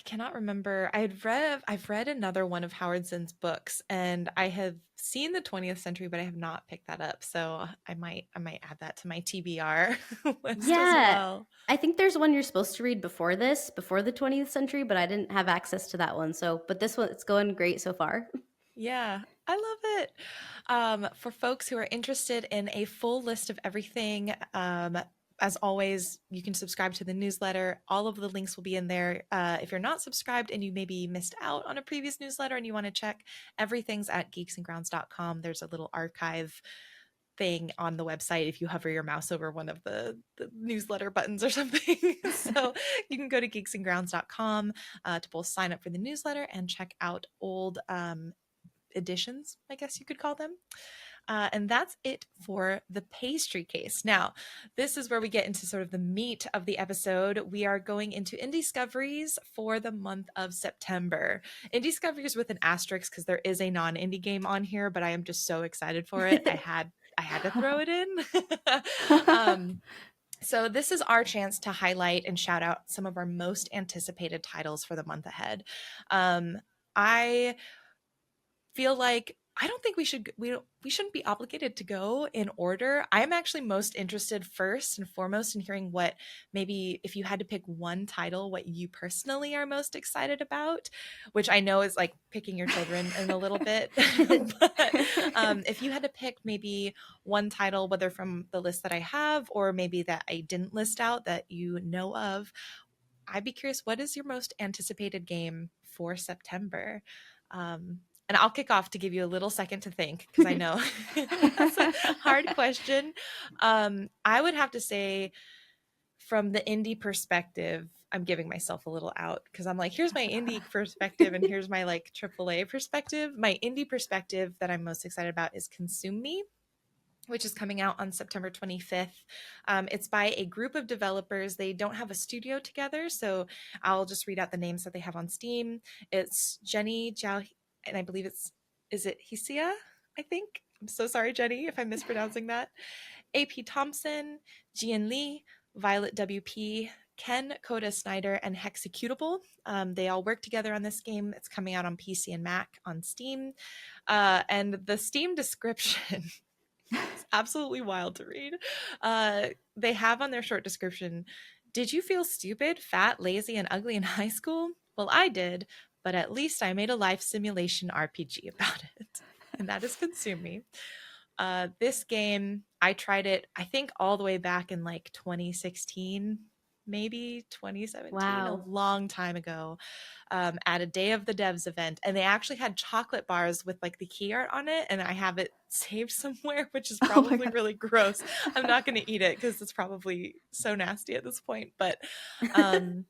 Speaker 1: cannot remember. I've read another one of Howard Zinn's books, and I have seen the 20th century, but I have not picked that up. So I might add that to my TBR list as
Speaker 3: Yeah.
Speaker 1: well.
Speaker 3: I think there's one you're supposed to read before this, before the 20th century, but I didn't have access to that one. So, but this one, it's going great so far.
Speaker 1: Yeah, I love it. For folks who are interested in a full list of everything, as always, you can subscribe to the newsletter. All of the links will be in there. If you're not subscribed and you maybe missed out on a previous newsletter and you want to check, everything's at geeksandgrounds.com. There's a little archive thing on the website if you hover your mouse over one of the newsletter buttons or something. So you can go to geeksandgrounds.com to both sign up for the newsletter and check out old editions, I guess you could call them. And that's it for the pastry case. Now, this is where we get into sort of the meat of the episode. We are going into Indiescoveries for the month of September. Indiescoveries with an asterisk because there is a non-indie game on here, but I am just so excited for it. I had to throw it in. So this is our chance to highlight and shout out some of our most anticipated titles for the month ahead. I feel like I don't think we shouldn't be obligated to go in order. I'm actually most interested first and foremost in hearing what maybe if you had to pick one title, what you personally are most excited about, which I know is like picking your children in a little bit. But if you had to pick maybe one title, whether from the list that I have or maybe that I didn't list out that you know of, I'd be curious, what is your most anticipated game for September? And I'll kick off to give you a little second to think because I know that's a hard question. I would have to say, from the indie perspective, I'm giving myself a little out because I'm like, here's my indie perspective and here's my like AAA perspective. My indie perspective that I'm most excited about is Consume Me, which is coming out on September 25th. It's by a group of developers. They don't have a studio together, so I'll just read out the names that they have on Steam. It's Jenny Jiao and I believe is it Hesia? I think. I'm so sorry, Jenny, if I'm mispronouncing that. AP Thompson, Jian Lee, Violet WP, Ken, Coda Snyder, and Hexecutable. They all work together on this game. It's coming out on PC and Mac on Steam. And the Steam description is absolutely wild to read. They have on their short description, did you feel stupid, fat, lazy, and ugly in high school? Well, I did, but at least I made a life simulation RPG about it. And that has consumed me. This game, I tried it, I think, all the way back in like 2016, maybe 2017, a
Speaker 3: Wow.
Speaker 1: long time ago, at a Day of the Devs event. And they actually had chocolate bars with like the key art on it. And I have it saved somewhere, which is
Speaker 2: Oh my
Speaker 1: probably
Speaker 2: God.
Speaker 1: really gross. I'm not going to eat it because it's probably so nasty at this point. But um,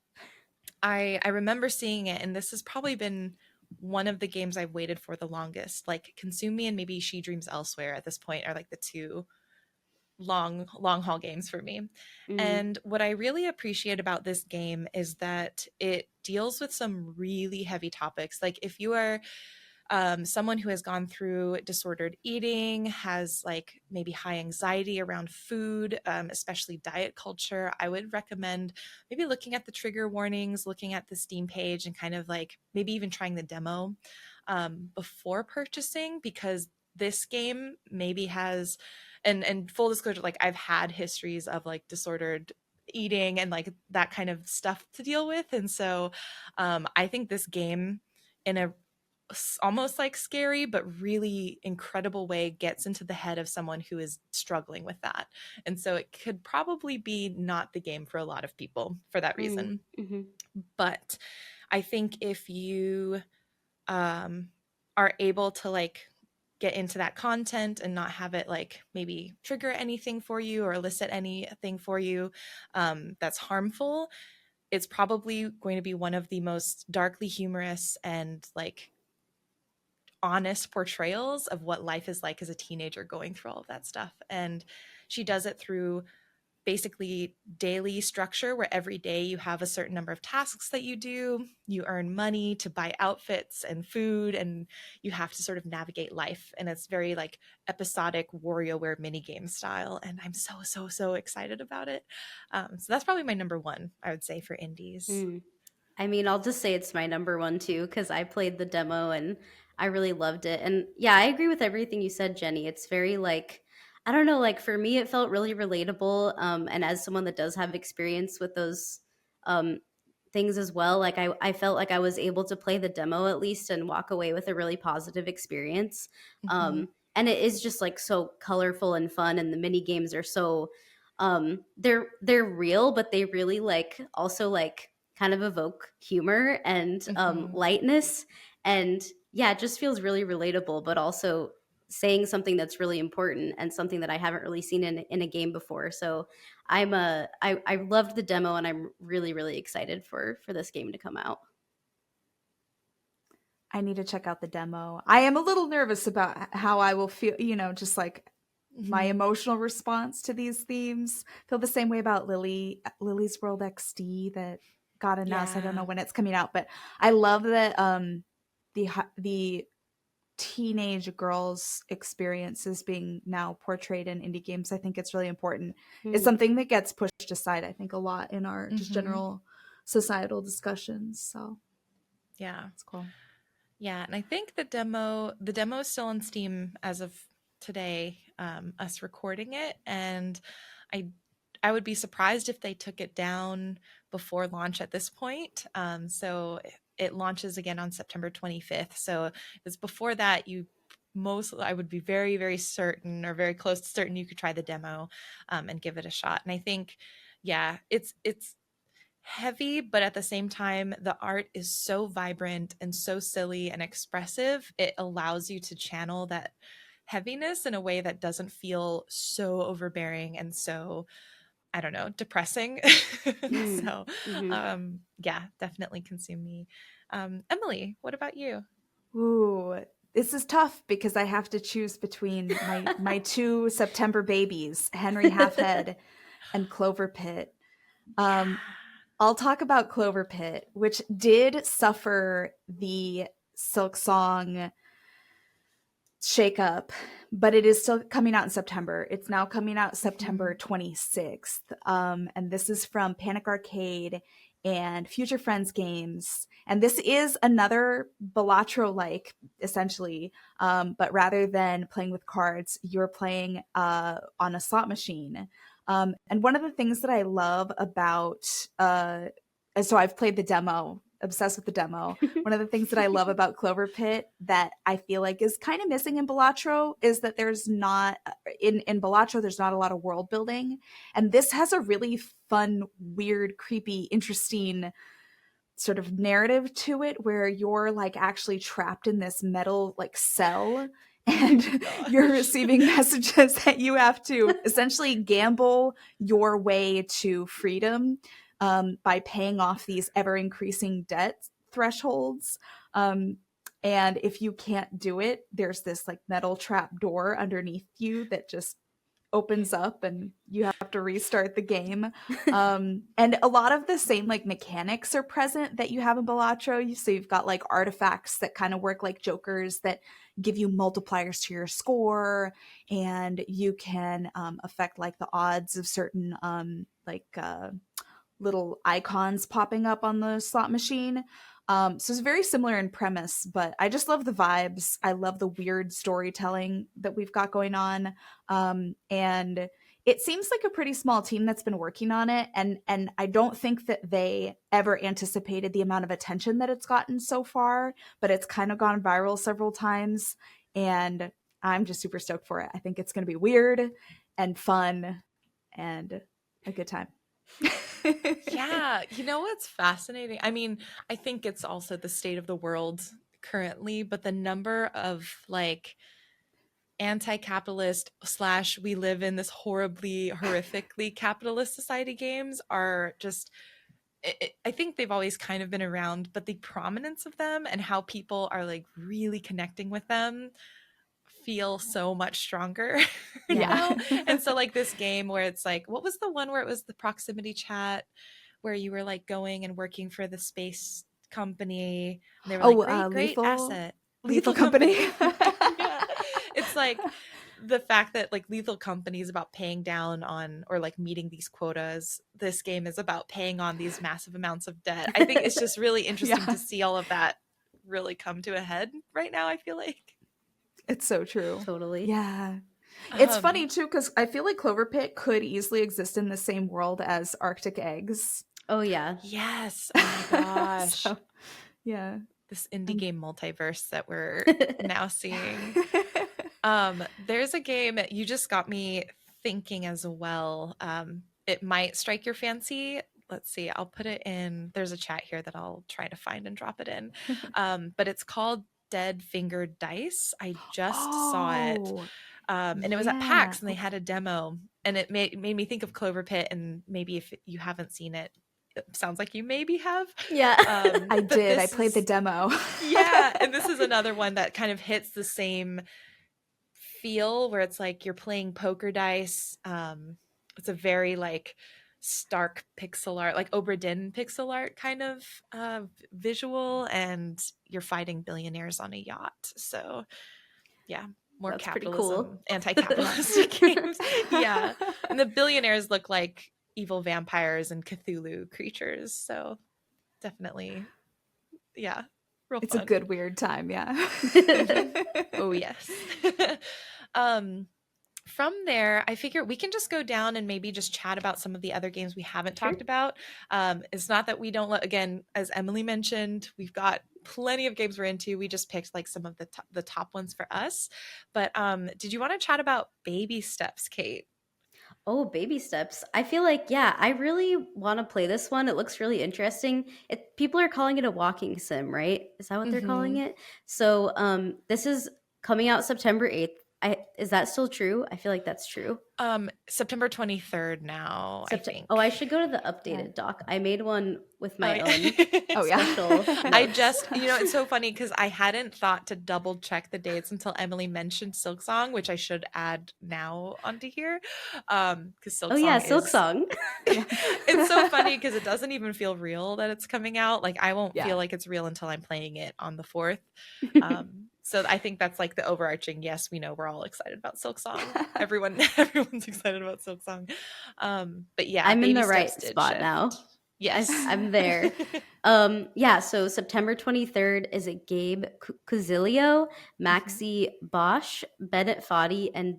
Speaker 1: I remember seeing it, and this has probably been one of the games I've waited for the longest. Like Consume Me and maybe She Dreams Elsewhere at this point are like the two long haul games for me.
Speaker 3: Mm,
Speaker 1: And what I really appreciate about this game is that it deals with some really heavy topics. Like if you are someone who has gone through disordered eating, has like maybe high anxiety around food, especially diet culture, I would recommend maybe looking at the trigger warnings, looking at the Steam page, and kind of like maybe even trying the demo before purchasing, because this game maybe has, and full disclosure, like I've had histories of like disordered eating and like that kind of stuff to deal with. And so I think this game, in a almost like scary but really incredible way, gets into the head of someone who is struggling with that. And so it could probably be not the game for a lot of people for that
Speaker 3: mm,
Speaker 1: reason.
Speaker 3: mhm,
Speaker 1: But I think if you um, are able to like get into that content and not have it like maybe trigger anything for you or elicit anything for you that's harmful, it's probably going to be one of the most darkly humorous and like honest portrayals of what life is like as a teenager going through all of that stuff. And she does it through basically daily structure, where every day you have a certain number of tasks that you do, you earn money to buy outfits and food, and you have to sort of navigate life. And it's very like episodic WarioWare minigame style, and I'm so excited about it. So that's probably my number one, I would say, for indies.
Speaker 3: mm. I mean, I'll just say it's my number one too, because I played the demo and I really loved it. And yeah, I agree with everything you said, Jenny. It's very like, I don't know, like for me, it felt really relatable. And as someone that does have experience with those um, things as well, like I felt like I was able to play the demo at least and walk away with a really positive experience.
Speaker 1: Mm-hmm.
Speaker 3: And it is just like so colorful and fun, and the mini games are so they're real, but they really like also like kind of evoke humor and
Speaker 1: Mm-hmm.
Speaker 3: lightness. And yeah, it just feels really relatable, but also saying something that's really important and something that I haven't really seen in a game before. So I loved the demo, and I'm really excited for this game to come out.
Speaker 2: I need to check out the demo. I am a little nervous about how I will feel, just like my
Speaker 1: Mm-hmm.
Speaker 2: emotional response to these themes. Feel the same way about Lily's World XD that got announced. I don't know
Speaker 1: Yeah.
Speaker 2: when it's coming out, but I love that the teenage girls' experiences being now portrayed in indie games. I think it's really important. It's
Speaker 3: Hmm.
Speaker 2: something that gets pushed aside, I think, a lot in our just
Speaker 1: Mm-hmm.
Speaker 2: general societal discussions. So
Speaker 1: Yeah.
Speaker 2: it's cool.
Speaker 1: Yeah, and I think the demo is still on Steam as of today, us recording it, and I I would be surprised if they took it down before launch at this point. So it launches again on September 25th. So it's before that, I would be very certain, or very close to certain, you could try the demo and give it a shot. And I think, yeah, it's heavy, but at the same time, the art is so vibrant and so silly and expressive. It allows you to channel that heaviness in a way that doesn't feel so overbearing and so, I don't know, depressing.
Speaker 3: Mm.
Speaker 1: So,
Speaker 3: Hmm.
Speaker 1: yeah, definitely consume me. Emily, what about you?
Speaker 2: Ooh, this is tough because I have to choose between my two September babies, Henry Halfhead and Clover Pit.
Speaker 1: Yeah.
Speaker 2: I'll talk about Clover Pit, which did suffer the Silk Song, Shake Up, but it is still coming out in September. It's now coming out September 26th. And this is from Panic Arcade and Future Friends Games. And this is another Balatro like, essentially. But rather than playing with cards, you're playing on a slot machine. And one of the things that I love about, so I've played the demo, obsessed with the demo. One of the things that I love about Clover Pit that I feel like is kind of missing in Balatro is that there's not in Balatro there's not a lot of world building, and this has a really fun, weird, creepy, interesting sort of narrative to it where you're like actually trapped in this metal like cell and you're receiving messages that you have to essentially gamble your way to freedom by paying off these ever increasing debt thresholds. And if you can't do it, there's this like metal trap door underneath you that just opens up and you have to restart the game. And a lot of the same like mechanics are present that you have in Balatro. So you've got like artifacts that kind of work like jokers that give you multipliers to your score, and you can affect like the odds of certain little icons popping up on the slot machine. So it's very similar in premise, but I just love the vibes. I love the weird storytelling that we've got going on. And it seems like a pretty small team that's been working on it. And I don't think that they ever anticipated the amount of attention that it's gotten so far, but it's kind of gone viral several times. And I'm just super stoked for it. I think it's going to be weird and fun and a good time.
Speaker 1: Yeah, you know what's fascinating? I mean, I think it's also the state of the world currently, but the number of like anti-capitalist slash we live in this horribly, horrifically capitalist society games are just I think they've always kind of been around, but the prominence of them and how people are like really connecting with them feel so much stronger
Speaker 2: Yeah.
Speaker 1: now. And so like this game where it's like, what was the one where it was the proximity chat where you were like going and working for the space company and they were like, great asset.
Speaker 2: Lethal Company.
Speaker 1: Yeah. It's like the fact that like Lethal Company is about paying down on or like meeting these quotas. This game is about paying on these massive amounts of debt. I think it's just really interesting
Speaker 2: Yeah.
Speaker 1: to see all of that really come to a head right now, I feel like.
Speaker 2: It's so true.
Speaker 3: Totally.
Speaker 2: Yeah. It's funny too because I feel like Clover Pit could easily exist in the same world as Arctic Eggs.
Speaker 3: Oh yeah.
Speaker 1: Yes. Oh my gosh.
Speaker 2: So, yeah.
Speaker 1: This indie game multiverse that we're now seeing. There's a game you just got me thinking as well. It might strike your fancy. Let's see. I'll put it in. There's a chat here that I'll try to find and drop it in. But it's called Dead Fingered Dice. I just saw it. And it was at PAX and they had a demo and it made me think of Clover Pit, and maybe if you haven't seen it, it sounds like you maybe have.
Speaker 3: Yeah.
Speaker 2: I did. I played the demo.
Speaker 1: Yeah. And this is another one that kind of hits the same feel where it's like you're playing poker dice. It's a very like stark pixel art, like Obra Dinn pixel art kind of visual, and you're fighting billionaires on a yacht. So yeah, more
Speaker 3: That's pretty
Speaker 1: capitalism,
Speaker 3: cool.
Speaker 1: anti-capitalist games. Yeah. And the billionaires look like evil vampires and Cthulhu creatures. So definitely, yeah, real
Speaker 2: It's
Speaker 1: fun.
Speaker 2: a good weird time, yeah.
Speaker 1: Oh yes. From there, I figure we can just go down and maybe just chat about some of the other games we haven't talked about. It's not that we don't again, as Emily mentioned, we've got plenty of games we're into. We just picked like some of the top ones for us. But did you want to chat about Baby Steps, Kate?
Speaker 3: Oh, baby steps. I feel like, yeah, I really want to play this one. It looks really interesting. People are calling it a walking sim, right? Is that what they're calling it? So, this is coming out September 8th. Is that still true? I feel like that's true.
Speaker 1: September 23rd now, I think.
Speaker 3: Oh, I should go to the updated doc. I made one with my own
Speaker 2: Oh, yeah.
Speaker 3: special
Speaker 1: I
Speaker 3: notes.
Speaker 1: just, it's so funny because I hadn't thought to double check the dates until Emily mentioned Silksong, which I should add now onto here. Because
Speaker 3: Oh yeah,
Speaker 1: Silksong
Speaker 3: Silk
Speaker 1: is
Speaker 3: Song.
Speaker 1: it's so funny because it doesn't even feel real that it's coming out. Like I won't
Speaker 2: Yeah.
Speaker 1: feel like it's real until I'm playing it on the 4th. So I think that's like the overarching, yes, we know we're all excited about Silksong. Everyone's excited about Silksong. But yeah,
Speaker 3: I'm in
Speaker 1: Baby
Speaker 3: the
Speaker 1: Steps
Speaker 3: right
Speaker 1: did
Speaker 3: spot
Speaker 1: shift.
Speaker 3: now.
Speaker 1: Yes.
Speaker 3: I'm there. Yeah, so September 23rd is it Gabe Cuzilio, Maxi Bosch, Bennett Foddy, and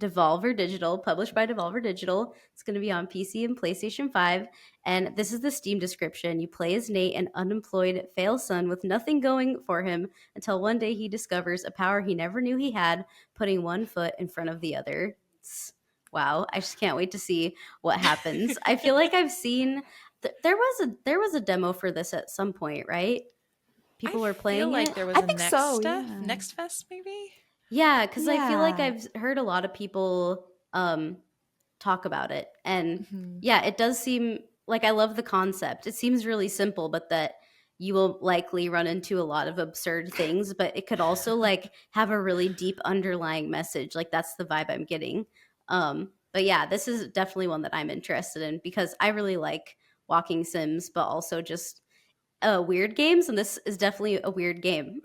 Speaker 3: Devolver Digital, published by Devolver Digital. It's going to be on PC and PlayStation 5. And this is the Steam description. You play as Nate, an unemployed fail son with nothing going for him until one day he discovers a power he never knew he had, putting one foot in front of the other. Wow, I just can't wait to see what happens. I feel like I've seen there was a demo for this at some point, right? People were
Speaker 1: I feel
Speaker 3: playing
Speaker 1: like
Speaker 3: it.
Speaker 1: there was
Speaker 2: I
Speaker 1: a
Speaker 2: think
Speaker 1: next
Speaker 2: so,
Speaker 1: stuff,
Speaker 2: yeah.
Speaker 1: next fest maybe.
Speaker 3: Yeah, because I feel like
Speaker 2: Yeah.
Speaker 3: I've heard a lot of people talk about it, and
Speaker 1: Mhm.
Speaker 3: yeah, it does seem like I love the concept. It seems really simple, but that you will likely run into a lot of absurd things, but it could also like have a really deep underlying message. Like that's the vibe I'm getting. But yeah, this is definitely one that I'm interested in because I really like walking sims, but also just weird games, and this is definitely a weird game.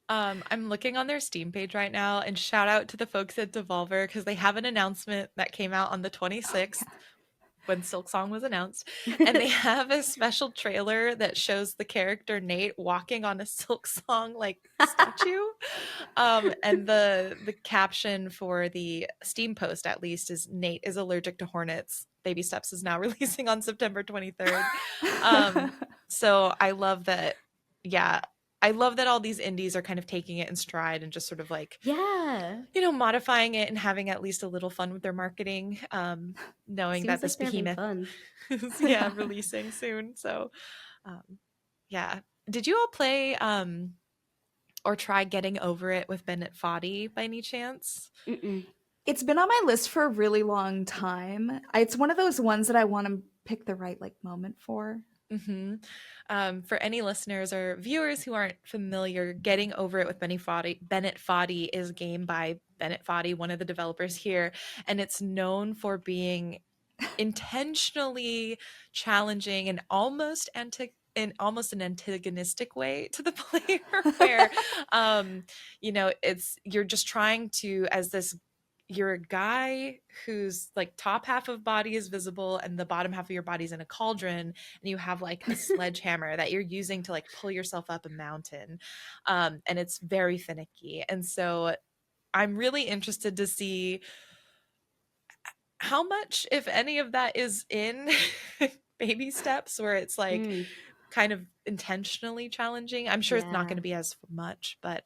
Speaker 1: I'm looking on their Steam page right now, and shout out to the folks at Devolver because they have an announcement that came out on the 26th when Silksong was announced, and they have a special trailer that shows the character Nate walking on a Silksong like statue. And the caption for the Steam post at least is Nate is allergic to hornets. Baby Steps is now releasing on September 23rd. So I love that. Yeah, I love that all these indies are kind of taking it in stride and just sort of like,
Speaker 3: Yeah,
Speaker 1: modifying it and having at least a little fun with their marketing, knowing
Speaker 3: seems
Speaker 1: that
Speaker 3: like
Speaker 1: this
Speaker 3: they're having
Speaker 1: behemoth
Speaker 3: fun.
Speaker 1: is,
Speaker 2: Yeah.
Speaker 1: releasing soon. So, um, yeah. Did you all play or try Getting Over It with Bennett Foddy by any chance?
Speaker 3: Mm-mm.
Speaker 2: It's been on my list for a really long time. It's one of those ones that I want to pick the right like moment for.
Speaker 1: Mm-hmm. For any listeners or viewers who aren't familiar, Getting Over It with Bennett Foddy is a game by Bennett Foddy, one of the developers here, and it's known for being intentionally challenging and in almost an antagonistic way to the player where it's you're just trying to as this you're a guy whose like top half of body is visible and the bottom half of your body's in a cauldron, and you have like a sledgehammer that you're using to like pull yourself up a mountain, and it's very finicky. And so I'm really interested to see how much, if any, of that is in Baby Steps, where it's like kind of intentionally challenging. I'm sure it's not going
Speaker 3: Yeah.
Speaker 1: to be as much, but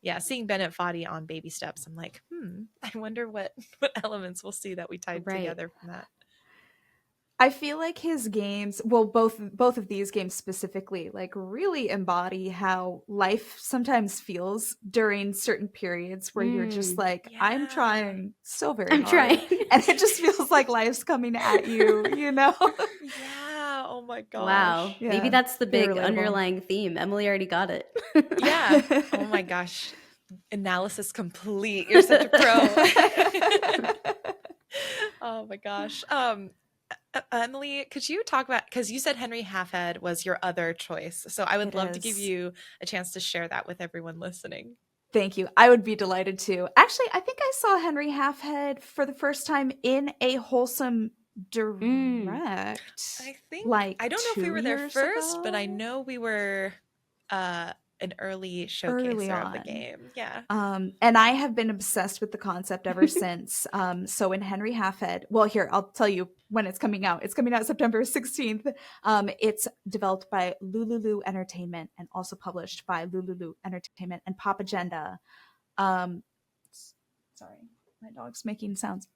Speaker 1: yeah, seeing Bennett Foddy on Baby Steps, I'm like, I wonder what elements we'll see that we tied
Speaker 3: Right.
Speaker 1: together from that.
Speaker 2: I feel like his games, well, both of these games specifically, like really embody how life sometimes feels during certain periods where you're just like, I'm
Speaker 1: Yeah.
Speaker 2: trying so very
Speaker 3: I'm
Speaker 2: hard.
Speaker 3: trying.
Speaker 2: And it just feels like life's coming at you, you know?
Speaker 1: Yeah. Oh my gosh.
Speaker 3: Wow.
Speaker 2: Yeah,
Speaker 3: Maybe that's the
Speaker 2: very
Speaker 3: big
Speaker 2: relatable.
Speaker 3: underlying theme. Emily already got it.
Speaker 1: Yeah. Oh my gosh. Analysis complete. You're such a pro. Oh my gosh. Emily, could you talk about, because you said Henry Halfhead was your other choice, so I would
Speaker 2: It
Speaker 1: love to give
Speaker 2: is.
Speaker 1: you a chance to share that with everyone listening.
Speaker 2: Thank you. I would be delighted to. Actually, I think I saw Henry Halfhead for the first time in a wholesome direct.
Speaker 1: I think
Speaker 2: like
Speaker 1: I don't know if we
Speaker 2: 2
Speaker 1: were there
Speaker 2: years
Speaker 1: first, but I
Speaker 2: ago?
Speaker 1: know we were an early
Speaker 2: Early
Speaker 1: showcaser of the
Speaker 2: on.
Speaker 1: game. Yeah.
Speaker 2: And I have been obsessed with the concept ever since. So in Henry Halfhead, well, here, I'll tell you when it's coming out. It's coming out September 16th. It's developed by Lululu Entertainment and also published by Lululu Entertainment and Pop Agenda. Sorry, my dog's making sounds.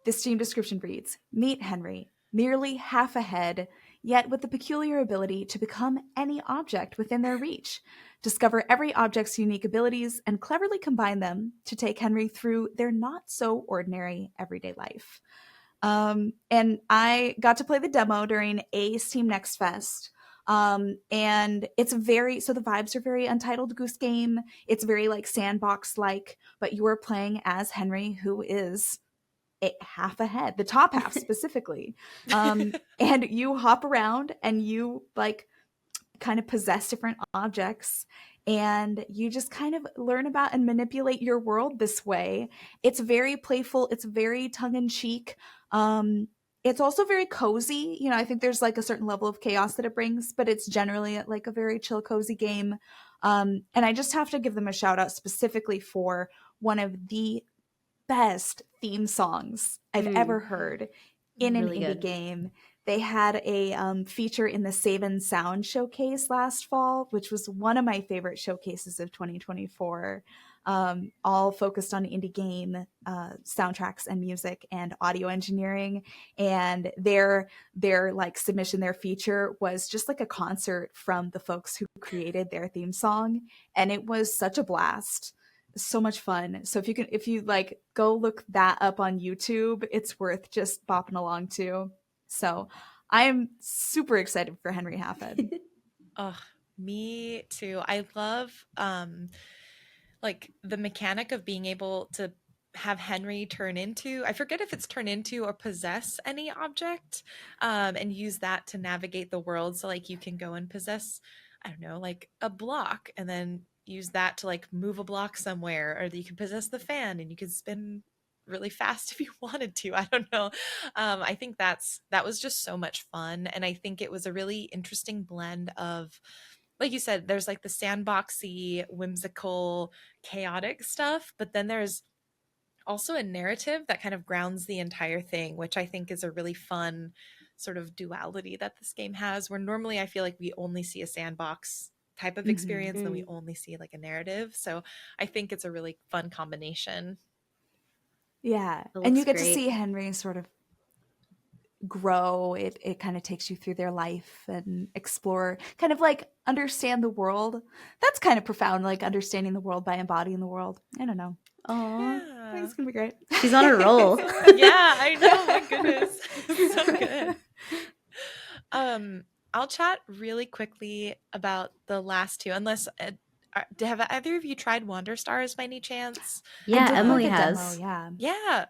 Speaker 2: The Steam description reads, meet Henry, nearly half a head. yet with the peculiar ability to become any object within their reach, discover every object's unique abilities, and cleverly combine them to take Henry through their not so ordinary everyday life. And I got to play the demo during A's Team Next Fest. And it's so the vibes are very Untitled Goose Game. It's very like sandbox like, but you are playing as Henry, who is half ahead, the top half specifically. And you hop around and you like kind of possess different objects, and you just kind of learn about and manipulate your world this way. It's very playful, it's very tongue-in-cheek. It's also very cozy. I think there's like a certain level of chaos that it brings, but it's generally like a very chill, cozy game. And I just have to give them a shout out specifically for one of the best theme songs I've ever heard in an
Speaker 3: Really
Speaker 2: indie
Speaker 3: good.
Speaker 2: game. They had a feature in the Save and Sound showcase last fall, which was one of my favorite showcases of 2024. All focused on indie game soundtracks and music and audio engineering. And their like submission, their feature was just like a concert from the folks who created their theme song, and it was such a blast. So much fun. So if you like go look that up on YouTube, it's worth just bopping along to. So I'm super excited for Henry Halfhead.
Speaker 1: Oh, me too. I love like the mechanic of being able to have Henry turn into, I forget if it's turn into or possess any object, and use that to navigate the world. So like you can go and possess, I don't know, like a block, and then use that to like move a block somewhere, or you can possess the fan and you can spin really fast if you wanted to. I don't know. I think that was just so much fun, and I think it was a really interesting blend of, like you said, there's like the sandboxy, whimsical, chaotic stuff, but then there's also a narrative that kind of grounds the entire thing, which I think is a really fun sort of duality that this game has, where normally I feel like we only see a sandbox type of
Speaker 2: Mm-hmm.
Speaker 1: experience, then we only see like a narrative. So I think it's a really fun combination.
Speaker 2: Yeah.
Speaker 3: It
Speaker 2: And you
Speaker 3: looks
Speaker 2: get to see
Speaker 3: great.
Speaker 2: Henry sort of grow. It kind of takes you through their life and explore, kind of like understand the world. That's kind of profound, like understanding the world by embodying the world. I don't know.
Speaker 3: Aw.
Speaker 2: I think
Speaker 1: Yeah.
Speaker 2: it's gonna be great.
Speaker 3: She's on a roll.
Speaker 1: Yeah, I know. My goodness. So good. Um, I'll chat really quickly about the last two, unless have either of you tried Wander Stars by any chance?
Speaker 2: I
Speaker 3: Yeah,
Speaker 2: did play
Speaker 3: Emily
Speaker 2: the demo,
Speaker 3: has.
Speaker 2: yeah.
Speaker 1: Yeah.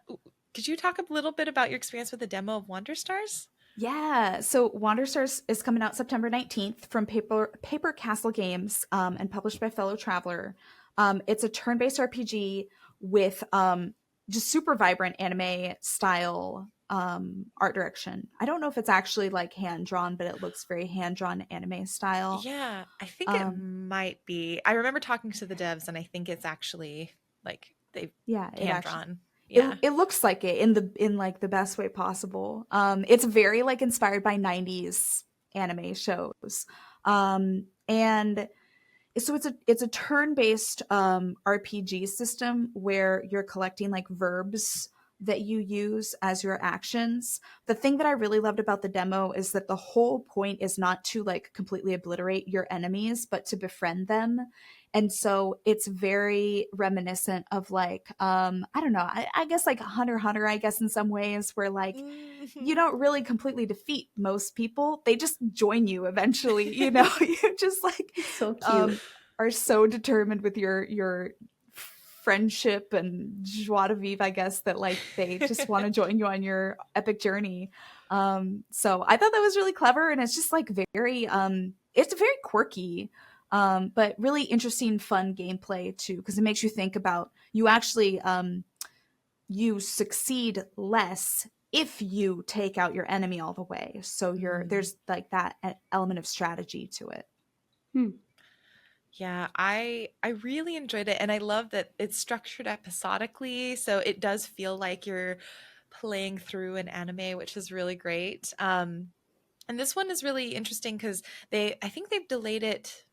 Speaker 1: Could you talk a little bit about your experience with the demo of Wander Stars?
Speaker 2: Yeah, so Wander Stars is coming out September 19th from Paper Castle Games, and published by Fellow Traveler. It's a turn-based RPG with just super vibrant anime style art direction. I don't know if it's actually like hand-drawn, but it looks very hand-drawn anime style.
Speaker 1: Yeah, I think it
Speaker 2: Um,
Speaker 1: might be. I remember talking to the devs, and I think it's actually like they
Speaker 2: yeah, it
Speaker 1: hand
Speaker 2: actually
Speaker 1: drawn.
Speaker 2: it
Speaker 1: Yeah.
Speaker 2: it looks like it in like the best way possible. It's very like inspired by 90s anime shows. And so it's a turn-based RPG system where you're collecting like verbs that you use as your actions. The thing that I really loved about the demo is that the whole point is not to like completely obliterate your enemies, but to befriend them. And so it's very reminiscent of like I don't know, I guess like Hunter x Hunter, I guess in some ways, where like you
Speaker 1: Mhm.
Speaker 2: don't really completely defeat most people. They just join you eventually, you just like
Speaker 3: So cute.
Speaker 2: um are so determined with your friendship and joie de vivre, I guess, that like they just want to join you on your epic journey. So I thought that was really clever, and it's just like very it's very quirky, but really interesting, fun gameplay too, because it makes you think about you actually you succeed less if you take out your enemy all the way. So
Speaker 1: Mm.
Speaker 2: there's like that element of strategy to it.
Speaker 3: Hmm.
Speaker 1: Yeah, I really enjoyed it, and I love that it's structured episodically, so it does feel like you're playing through an anime, which is really great. And this one is really interesting because I think they've delayed it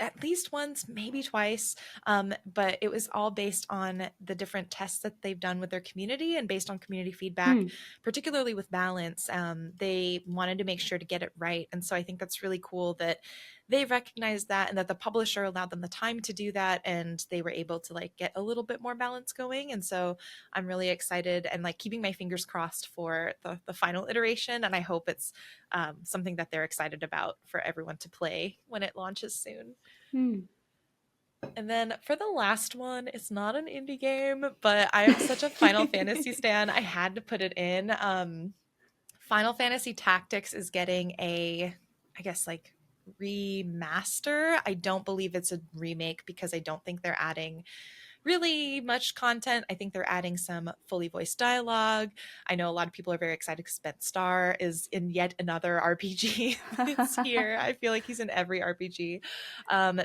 Speaker 1: at least once, maybe twice. But it was all based on the different tests that they've done with their community and based on community feedback, particularly with balance. They wanted to make sure to get it right. And so I think that's really cool that they recognized that and that the publisher allowed them the time to do that. And they were able to like get a little bit more balance going. And so I'm really excited and like keeping my fingers crossed for the final iteration. And I hope it's something that they're excited about for everyone to play when it launches soon. And then for the last one, it's not an indie game, but I am such a Final Fantasy stan. I had to put it in. Final Fantasy Tactics is getting a, I guess, like remaster. I don't believe it's a remake because I don't think they're adding really much content. I think they're adding some fully voiced dialogue. I know a lot of people are very excited because Ben Starr is in yet another RPG this year. I feel like he's in every RPG.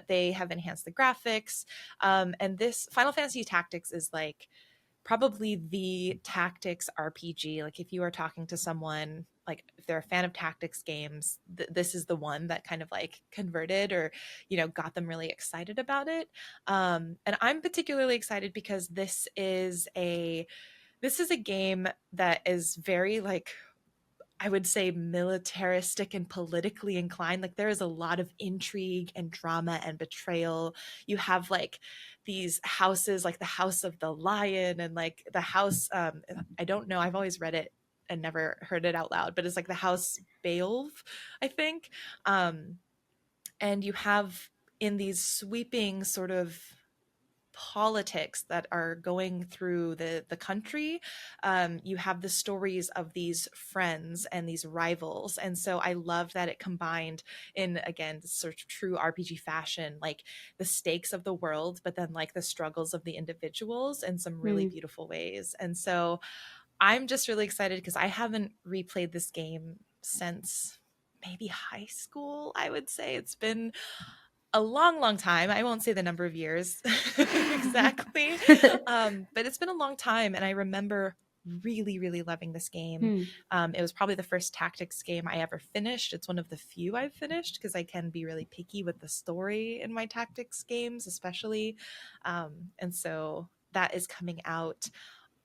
Speaker 1: They have enhanced the graphics. And this Final Fantasy Tactics is like probably the tactics RPG. Like if you are talking to someone, like if they're a fan of tactics games, this is the one that kind of like converted or, you know, got them really excited about it. And I'm particularly excited because this is a game that is very like, I would say militaristic and politically inclined. Like there is a lot of intrigue and drama and betrayal. You have like these houses, like the House of the Lion and like the house. I don't know. I've always read it and never heard it out loud, but it's like the House Beowulf, I think. And you have in these sweeping sort of politics that are going through the country, you have the stories of these friends and these rivals. And so I love that it combined in, again, sort of true RPG fashion, like the stakes of the world, but then like the struggles of the individuals in some really beautiful ways. And so I'm just really excited because I haven't replayed this game since maybe high school. I would say it's been a long, long time. I won't say the number of years exactly, but it's been a long time. And I remember really, really loving this game. It was probably the first tactics game I ever finished. It's one of the few I've finished because I can be really picky with the story in my tactics games, especially. And so that is coming out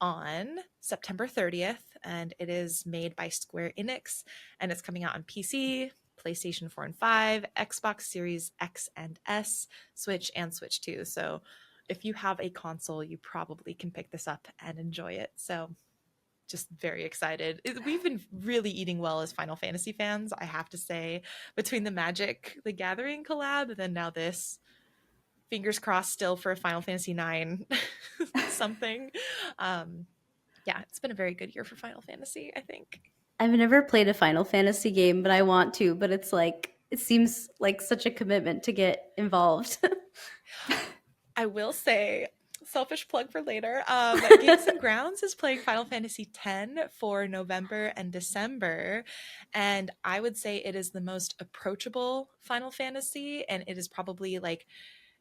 Speaker 1: on September 30th, and it is made by Square Enix, and it's coming out on PC, PlayStation 4 and 5, Xbox Series X and S, Switch, and Switch 2. So if you have a console, you probably can pick this up and enjoy it. So just very excited. We've been really eating well as Final Fantasy fans, I have to say, between the Magic the Gathering collab and then now this. Fingers crossed still for a Final Fantasy 9 something. Yeah, it's been a very good year for Final Fantasy, I think.
Speaker 3: I've never played a Final Fantasy game, but I want to, but it's like it seems like such a commitment to get involved.
Speaker 1: I will say, selfish plug for later, Geeks and Grounds is playing Final Fantasy X for November and December, and I would say it is the most approachable Final Fantasy, and it is probably like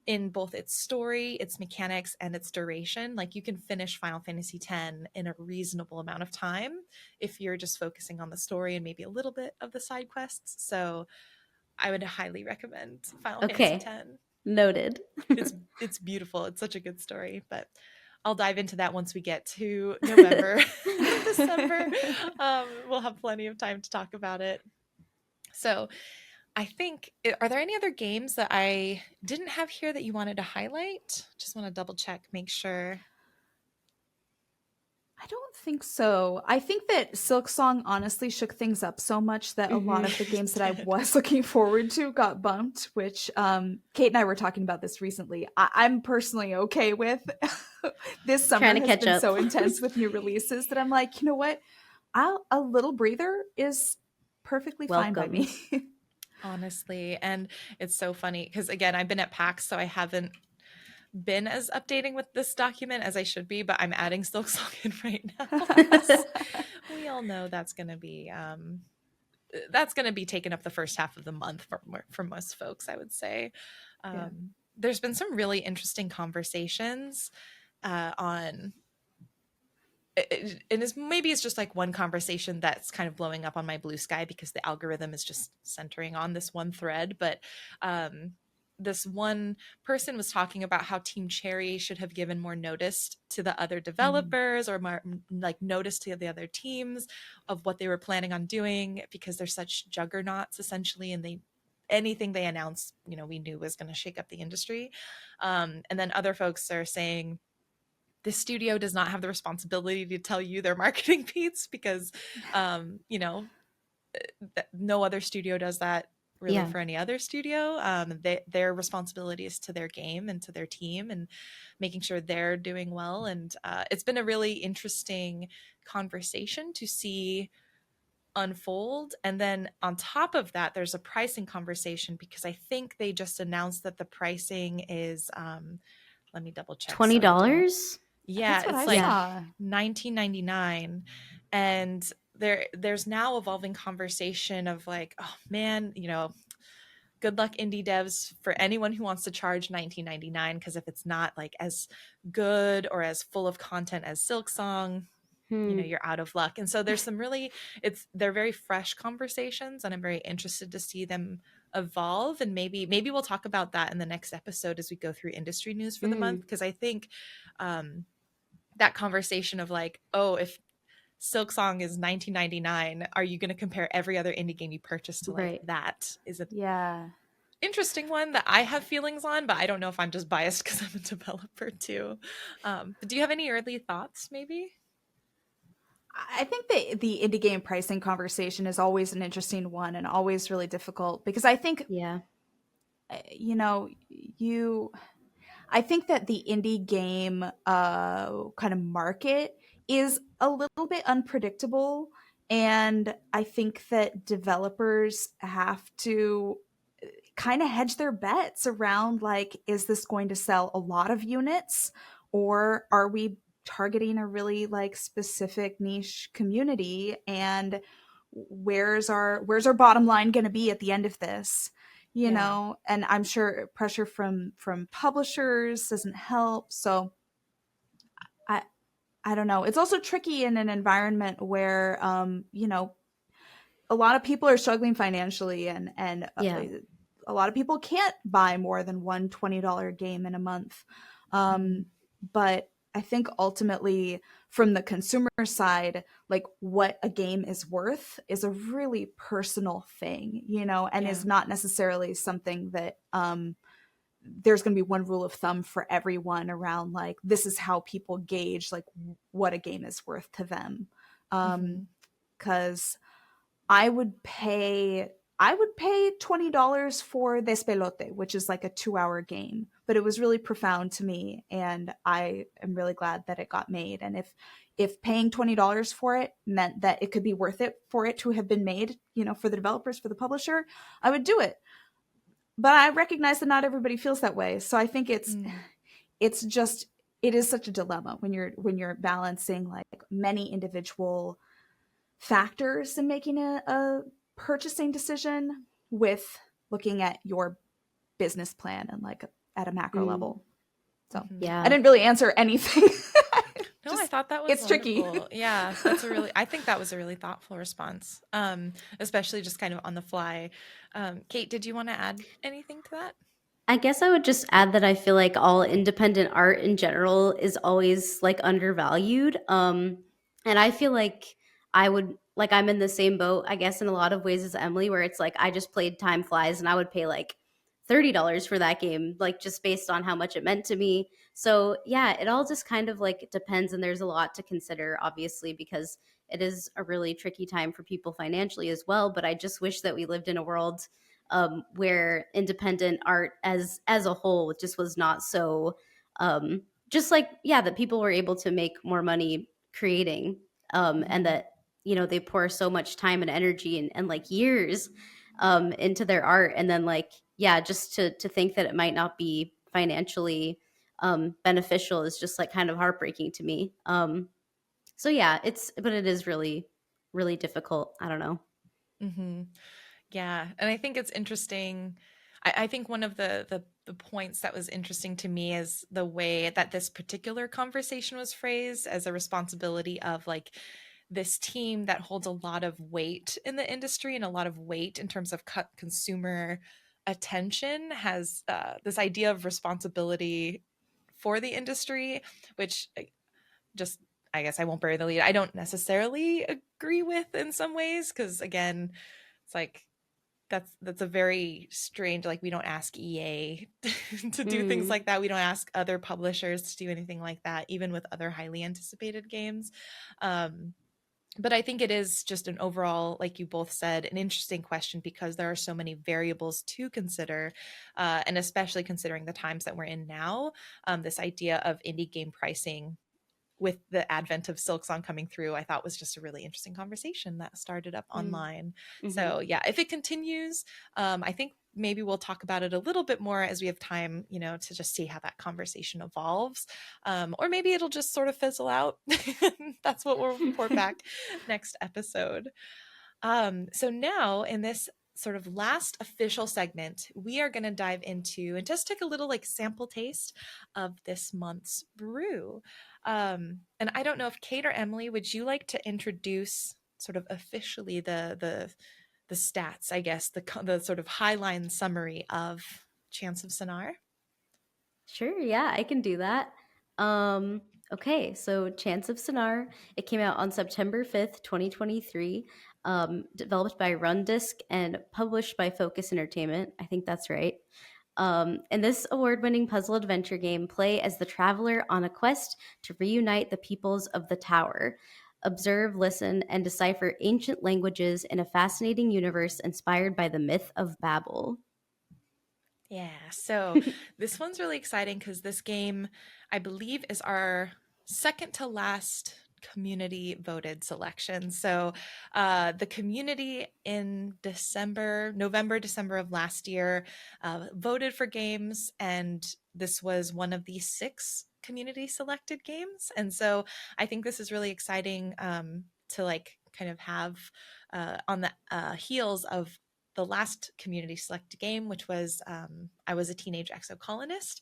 Speaker 1: in both its story, its mechanics, and its duration. Like you can finish Final Fantasy X in a reasonable amount of time if you're just focusing on the story and maybe a little bit of the side quests. So I would highly recommend Final Fantasy
Speaker 3: Okay,
Speaker 1: X.
Speaker 3: noted.
Speaker 1: It's beautiful. It's such a good story, but I'll dive into that once we get to November, December. We'll have plenty of time to talk about it. So I think, are there any other games that I didn't have here that you wanted to highlight? Just want to double check, make sure.
Speaker 2: I don't think so. I think that Silksong honestly shook things up so much that a lot of the games that I
Speaker 1: Did.
Speaker 2: was looking forward to got bumped, which Kate and I were talking about this recently. I'm personally okay with. This summer
Speaker 3: Trying to
Speaker 2: has
Speaker 3: catch
Speaker 2: been
Speaker 3: up.
Speaker 2: so intense with new releases that I'm like, you know what? A little breather is perfectly fine by me.
Speaker 1: Honestly, and it's so funny because again, I've been at PAX, so I haven't been as updating with this document as I should be, but I'm adding Silksong in right now. We all know that's going to be taken up the first half of the month for most folks, I would say.
Speaker 2: Yeah.
Speaker 1: There's been some really interesting conversations on and maybe it's just like one conversation that's kind of blowing up on my blue sky because the algorithm is just centering on this one thread, but this one person was talking about how Team Cherry should have given more notice to the other
Speaker 2: Mm.
Speaker 1: developers, or more like notice to the other teams of what they were planning on doing, because they're such juggernauts essentially, and anything they announce, we knew was going to shake up the industry. And then other folks are saying the studio does not have the responsibility to tell you their marketing beats, because no other studio does that really
Speaker 3: Yeah.
Speaker 1: for any other studio. Their responsibility is to their game and to their team, and making sure they're doing well. And it's been a really interesting conversation to see unfold. And then on top of that, there's a pricing conversation, because I think they just announced that the pricing is let me double check so I don't.
Speaker 3: $20?
Speaker 1: Yeah,
Speaker 2: That's what
Speaker 1: it's
Speaker 2: I
Speaker 1: like
Speaker 3: Yeah.
Speaker 2: saw.
Speaker 1: 19.99. And there's now evolving conversation of like, oh man, good luck indie devs for anyone who wants to charge 19.99, because if it's not like as good or as full of content as Silksong,
Speaker 3: Hmm.
Speaker 1: you're out of luck. And so there's some really, they're very fresh conversations, and I'm very interested to see them evolve. And maybe we'll talk about that in the next episode as we go through industry news for the month, because I think that conversation of like, oh, if Silksong is 19.99, are you going to compare every other indie game you purchase to like
Speaker 3: Right.
Speaker 1: that? Is an
Speaker 2: Yeah.
Speaker 1: interesting one that I have feelings on, but I don't know if I'm just biased because I'm a developer too. But do you have any early thoughts maybe?
Speaker 2: I think the indie game pricing conversation is always an interesting one and always really difficult, because I think,
Speaker 3: Yeah.
Speaker 2: you know, I think that the indie game kind of market is a little bit unpredictable. And I think that developers have to kind of hedge their bets around, like, is this going to sell a lot of units, or are we targeting a really like specific niche community, and where's our bottom line going to be at the end of this,
Speaker 1: Yeah.
Speaker 2: and I'm sure pressure from publishers doesn't help. So i I don't know, it's also tricky in an environment where a lot of people are struggling financially, and
Speaker 3: Yeah.
Speaker 2: a lot of people can't buy more than one $20 game in a month.
Speaker 1: Mm-hmm.
Speaker 2: But I think ultimately, from the consumer side, like what a game is worth is a really personal thing, and
Speaker 1: Yeah.
Speaker 2: is not necessarily something that there's going to be one rule of thumb for everyone around, like, this is how people gauge like what a game is worth to them.
Speaker 1: Mm-hmm.
Speaker 2: Because I would pay $20 for Despelote, which is like a 2-hour game, but it was really profound to me, and I am really glad that it got made. And if paying $20 for it meant that it could be worth it for it to have been made, for the developers, for the publisher, I would do it. But I recognize that not everybody feels that way. So I think
Speaker 1: Mm.
Speaker 2: it is such a dilemma when you're balancing like many individual factors in making a purchasing decision with looking at your business plan and like at a macro
Speaker 3: Mm.
Speaker 2: level. So
Speaker 1: Mm-hmm.
Speaker 2: I
Speaker 3: Yeah.
Speaker 2: didn't really answer anything.
Speaker 1: No, I
Speaker 2: Just,
Speaker 1: thought that was
Speaker 2: it's tricky.
Speaker 1: wonderful. Yeah, I think that was a really thoughtful response. Especially just kind of on the fly. Kate, did you want to add anything to that?
Speaker 3: I guess I would just add that I feel like all independent art in general is always like undervalued. And I feel like I'm in the same boat, I guess, in a lot of ways as Emily, where it's like I just played Time Flies and I would pay like $30 for that game, like just based on how much it meant to me. So yeah, it all just kind of like depends, and there's a lot to consider, obviously, because it is a really tricky time for people financially as well. But I just wish that we lived in a world where independent art as a whole just was not so just like, yeah, that people were able to make more money creating, and
Speaker 1: Mm-hmm.
Speaker 3: that they pour so much time and energy and like years into their art, and then like, yeah, just to think that it might not be financially beneficial is just like kind of heartbreaking to me. So yeah, but it is really really difficult. I don't know.
Speaker 1: Mm-hmm. Yeah, and I think it's interesting. I think one of the points that was interesting to me is the way that this particular conversation was phrased as a responsibility of like this team that holds a lot of weight in the industry and a lot of weight in terms of consumer attention has this idea of responsibility for the industry, which just, I guess I won't bury the lead, I don't necessarily agree with in some ways, because again, it's like that's a very strange, like, we don't ask EA to do things like that. We don't ask other publishers to do anything like that, even with other highly anticipated games. But I think it is just an overall, like you both said, an interesting question, because there are so many variables to consider, and especially considering the times that we're in now, this idea of indie game pricing with the advent of Silksong coming through, I thought was just a really interesting conversation that started up online. So yeah, if it continues, I think maybe we'll talk about it a little bit more as we have time, to just see how that conversation evolves. Or maybe it'll just sort of fizzle out. That's what we'll report back next episode. So now in this sort of last official segment, we are going to dive into and just take a little like sample taste of this month's brew. And I don't know if Kate or Emily, would you like to introduce sort of officially the stats, I guess, the sort of highline summary of Chants of Sennaar?
Speaker 3: Sure, yeah, I can do that. Okay, so Chants of Sennaar, it came out on September 5th, 2023, developed by Rundisk and published by Focus Entertainment. I think that's right. In this award-winning puzzle adventure game, play as the traveler on a quest to reunite the peoples of the Tower. Observe, listen, and decipher ancient languages in a fascinating universe inspired by the myth of Babel.
Speaker 1: Yeah, so this one's really exciting because this game, I believe, is our second to last community voted selection. So the community in November, December of last year voted for games, and this was one of the 6 community selected games. And so I think this is really exciting to like kind of have on the heels of the last community select game, which was I Was a Teenage Exocolonist.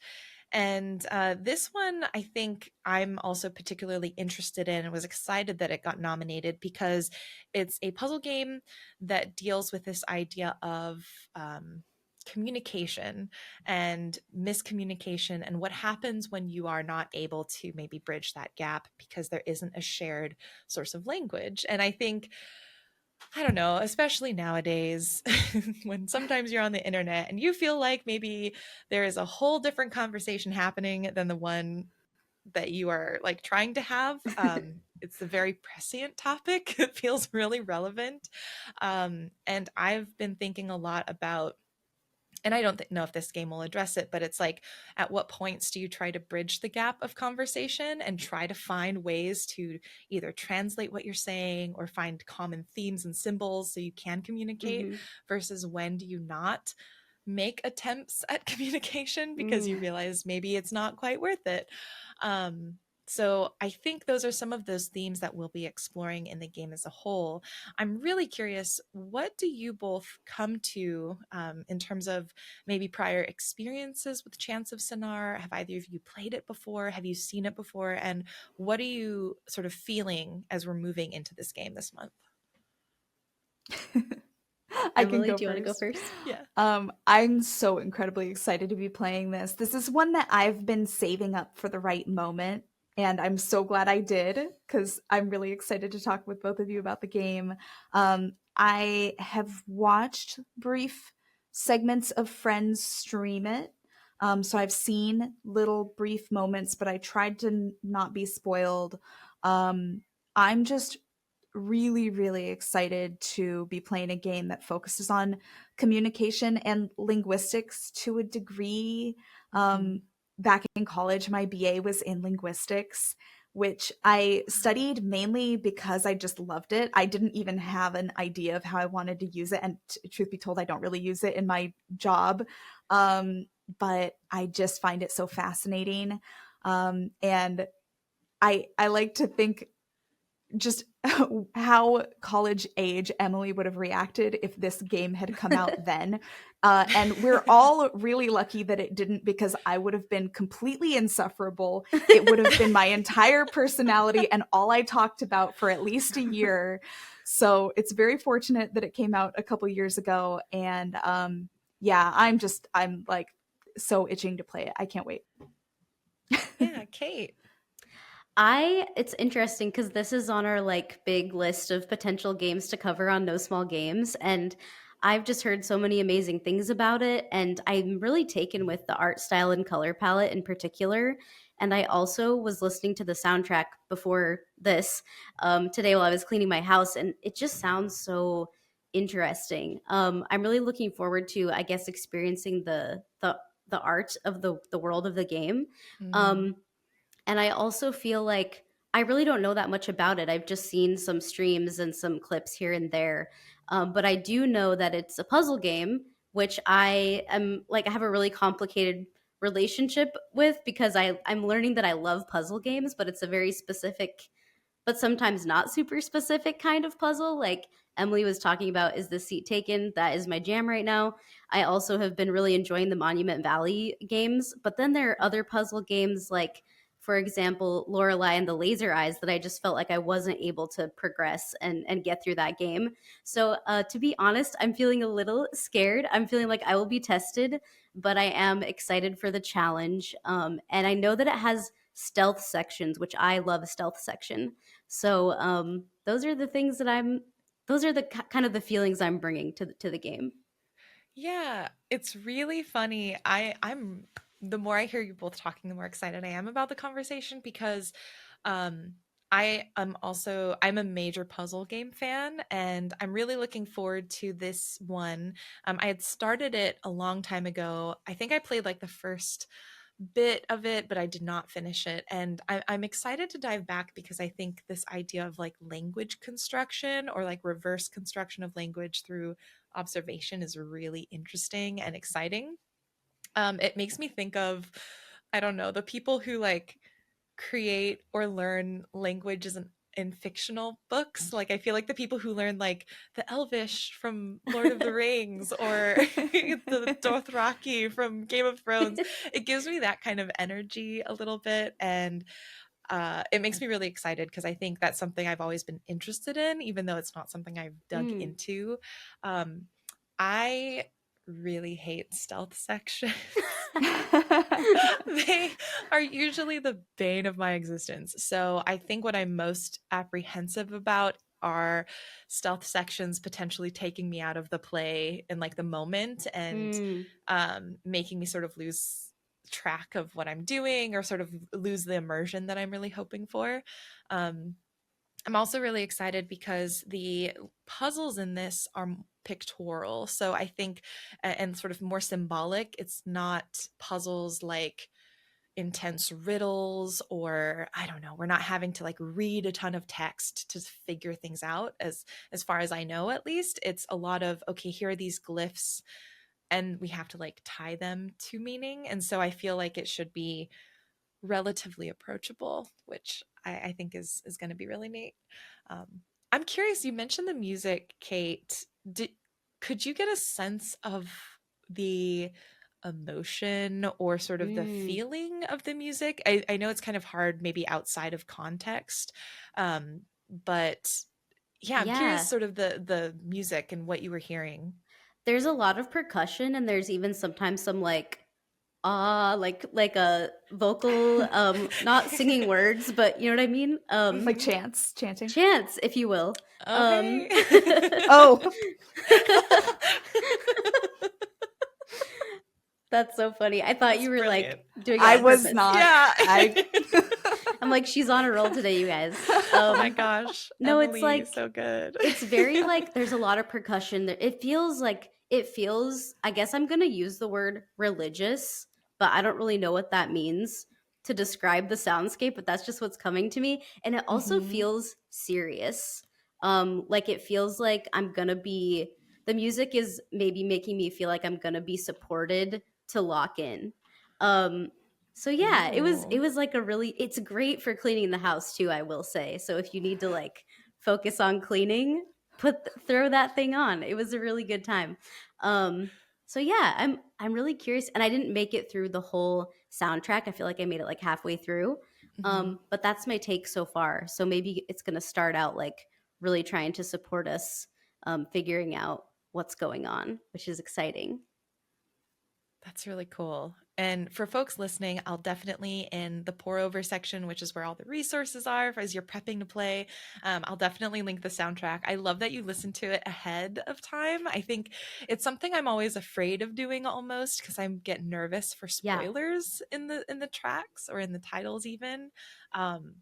Speaker 1: And this one, I think I'm also particularly interested in and was excited that it got nominated, because it's a puzzle game that deals with this idea of communication and miscommunication, and what happens when you are not able to maybe bridge that gap because there isn't a shared source of language. And I think, I don't know, especially nowadays, when sometimes you're on the internet and you feel like maybe there is a whole different conversation happening than the one that you are like trying to have. It's a very prescient topic. It feels really relevant. And I've been thinking a lot about, and I don't know if this game will address it, but it's like, at what points do you try to bridge the gap of conversation and try to find ways to either translate what you're saying or find common themes and symbols so you can communicate, versus when do you not make attempts at communication because you realize maybe it's not quite worth it. So I think those are some of those themes that we'll be exploring in the game as a whole. I'm really curious, what do you both come to in terms of maybe prior experiences with Chants of Sennaar? Have either of you played it before? Have you seen it before? And what are you sort of feeling as we're moving into this game this month?
Speaker 3: Emily, do you want to go first?
Speaker 1: Yeah.
Speaker 2: I'm so incredibly excited to be playing this. This is one that I've been saving up for the right moment, and I'm so glad I did, because I'm really excited to talk with both of you about the game. I have watched brief segments of friends stream it. So I've seen little brief moments, but I tried to not be spoiled. I'm just really, really excited to be playing a game that focuses on communication and linguistics to a degree. Back in college, my BA was in linguistics, which I studied mainly because I just loved it. I didn't even have an idea of how I wanted to use it. And truth be told, I don't really use it in my job. But I just find it so fascinating. And I like to think just how college age Emily would have reacted if this game had come out then. And we're all really lucky that it didn't, because I would have been completely insufferable. It would have been my entire personality and all I talked about for at least a year. So it's very fortunate that it came out a couple years ago. And yeah, I'm like so itching to play it. I can't wait.
Speaker 1: Yeah, Kate.
Speaker 3: It's interesting because this is on our like big list of potential games to cover on No Small Games, and I've just heard so many amazing things about it, and I'm really taken with the art style and color palette in particular. And I also was listening to the soundtrack before this today while I was cleaning my house, and it just sounds so interesting. I'm really looking forward to, I guess, experiencing the art of the world of the game.
Speaker 1: Mm.
Speaker 3: Um, and I also feel like I really don't know that much about it. I've just seen some streams and some clips here and there. But I do know that it's a puzzle game, which I am like, I have a really complicated relationship with because I'm learning that I love puzzle games, but it's a very specific but sometimes not super specific kind of puzzle. Like Emily was talking about, is the seat taken? That is my jam right now. I also have been really enjoying the Monument Valley games, but then there are other puzzle games like, for example, Lorelei and the Laser Eyes that I just felt like I wasn't able to progress and get through that game. So to be honest, I'm feeling a little scared. I'm feeling like I will be tested, but I am excited for the challenge. And I know that it has stealth sections, which I love a stealth section. So those are the things that those are the kind of the feelings I'm bringing to the game.
Speaker 1: Yeah, it's really funny. I'm the more I hear you both talking, the more excited I am about the conversation because um I'm a major puzzle game fan and I'm really looking forward to this one. I had started it a long time ago. I think I played like the first bit of it, but I did not finish it. And I'm excited to dive back because I think this idea of like language construction or like reverse construction of language through observation is really interesting and exciting. It makes me think of, I don't know, the people who like create or learn languages in fictional books. Like I feel like the people who learn like the Elvish from Lord of the Rings or the Dothraki from Game of Thrones, it gives me that kind of energy a little bit, and it makes me really excited because I think that's something I've always been interested in, even though it's not something I've dug
Speaker 3: Mm.
Speaker 1: into. Um, I really hate stealth sections. They are usually the bane of my existence. So I think what I'm most apprehensive about are stealth sections potentially taking me out of the play in like the moment and
Speaker 3: Mm.
Speaker 1: making me sort of lose track of what I'm doing or sort of lose the immersion that I'm really hoping for. Um, I'm also really excited because the puzzles in this are pictorial. So I think, and sort of more symbolic, it's not puzzles like intense riddles or I don't know, we're not having to like read a ton of text to figure things out as far as I know at least. It's a lot of okay, here are these glyphs and we have to like tie them to meaning. And so I feel like it should be relatively approachable, which I think is going to be really neat. I'm curious. You mentioned the music, Kate. Could you get a sense of the emotion or sort of the
Speaker 3: Mm.
Speaker 1: feeling of the music? I know it's kind of hard, maybe outside of context, but yeah, I'm curious,
Speaker 3: Yeah.
Speaker 1: sort of the music and what you were hearing.
Speaker 3: There's a lot of percussion and there's even sometimes some like like a vocal not singing words, but you know what I mean?
Speaker 2: Like
Speaker 1: Mhm.
Speaker 2: chants, chanting.
Speaker 3: Chants, if you will.
Speaker 1: Okay.
Speaker 2: Oh,
Speaker 3: That's so funny. I thought
Speaker 1: That's
Speaker 3: you were
Speaker 1: brilliant.
Speaker 3: like doing it
Speaker 2: I
Speaker 3: on
Speaker 2: was
Speaker 3: purpose.
Speaker 2: not.
Speaker 1: Yeah.
Speaker 2: I
Speaker 3: I'm like, she's on a roll today, you guys.
Speaker 1: Oh my gosh,
Speaker 3: No, it's
Speaker 1: Emily,
Speaker 3: like
Speaker 1: so good.
Speaker 3: it's very like there's a lot of percussion there. It feels, I guess I'm gonna use the word religious, but I don't really know what that means to describe the soundscape, but that's just what's coming to me. And it also
Speaker 2: Mhm.
Speaker 3: feels serious. Like it feels like I'm gonna be the music is maybe making me feel like I'm gonna be supported to lock in. Um so yeah, it
Speaker 1: Ooh.
Speaker 3: was like a really it's great for cleaning the house too, I will say. So if you need to like focus on cleaning, throw that thing on. It was a really good time. Um so yeah, I'm really curious and I didn't make it through the whole soundtrack. I feel like I made it like halfway through.
Speaker 1: Mhm.
Speaker 3: But that's my take so far. So maybe it's going to start out like really trying to support us figuring out what's going on, which is exciting.
Speaker 1: That's really cool. And for folks listening, I'll definitely in the pour over section, which is where all the resources are as you're prepping to play, I'll definitely link the soundtrack. I love that you listen to it ahead of time. I think it's something I'm always afraid of doing almost because I get nervous for
Speaker 3: Yeah.
Speaker 1: spoilers in the tracks or in the titles even. Um,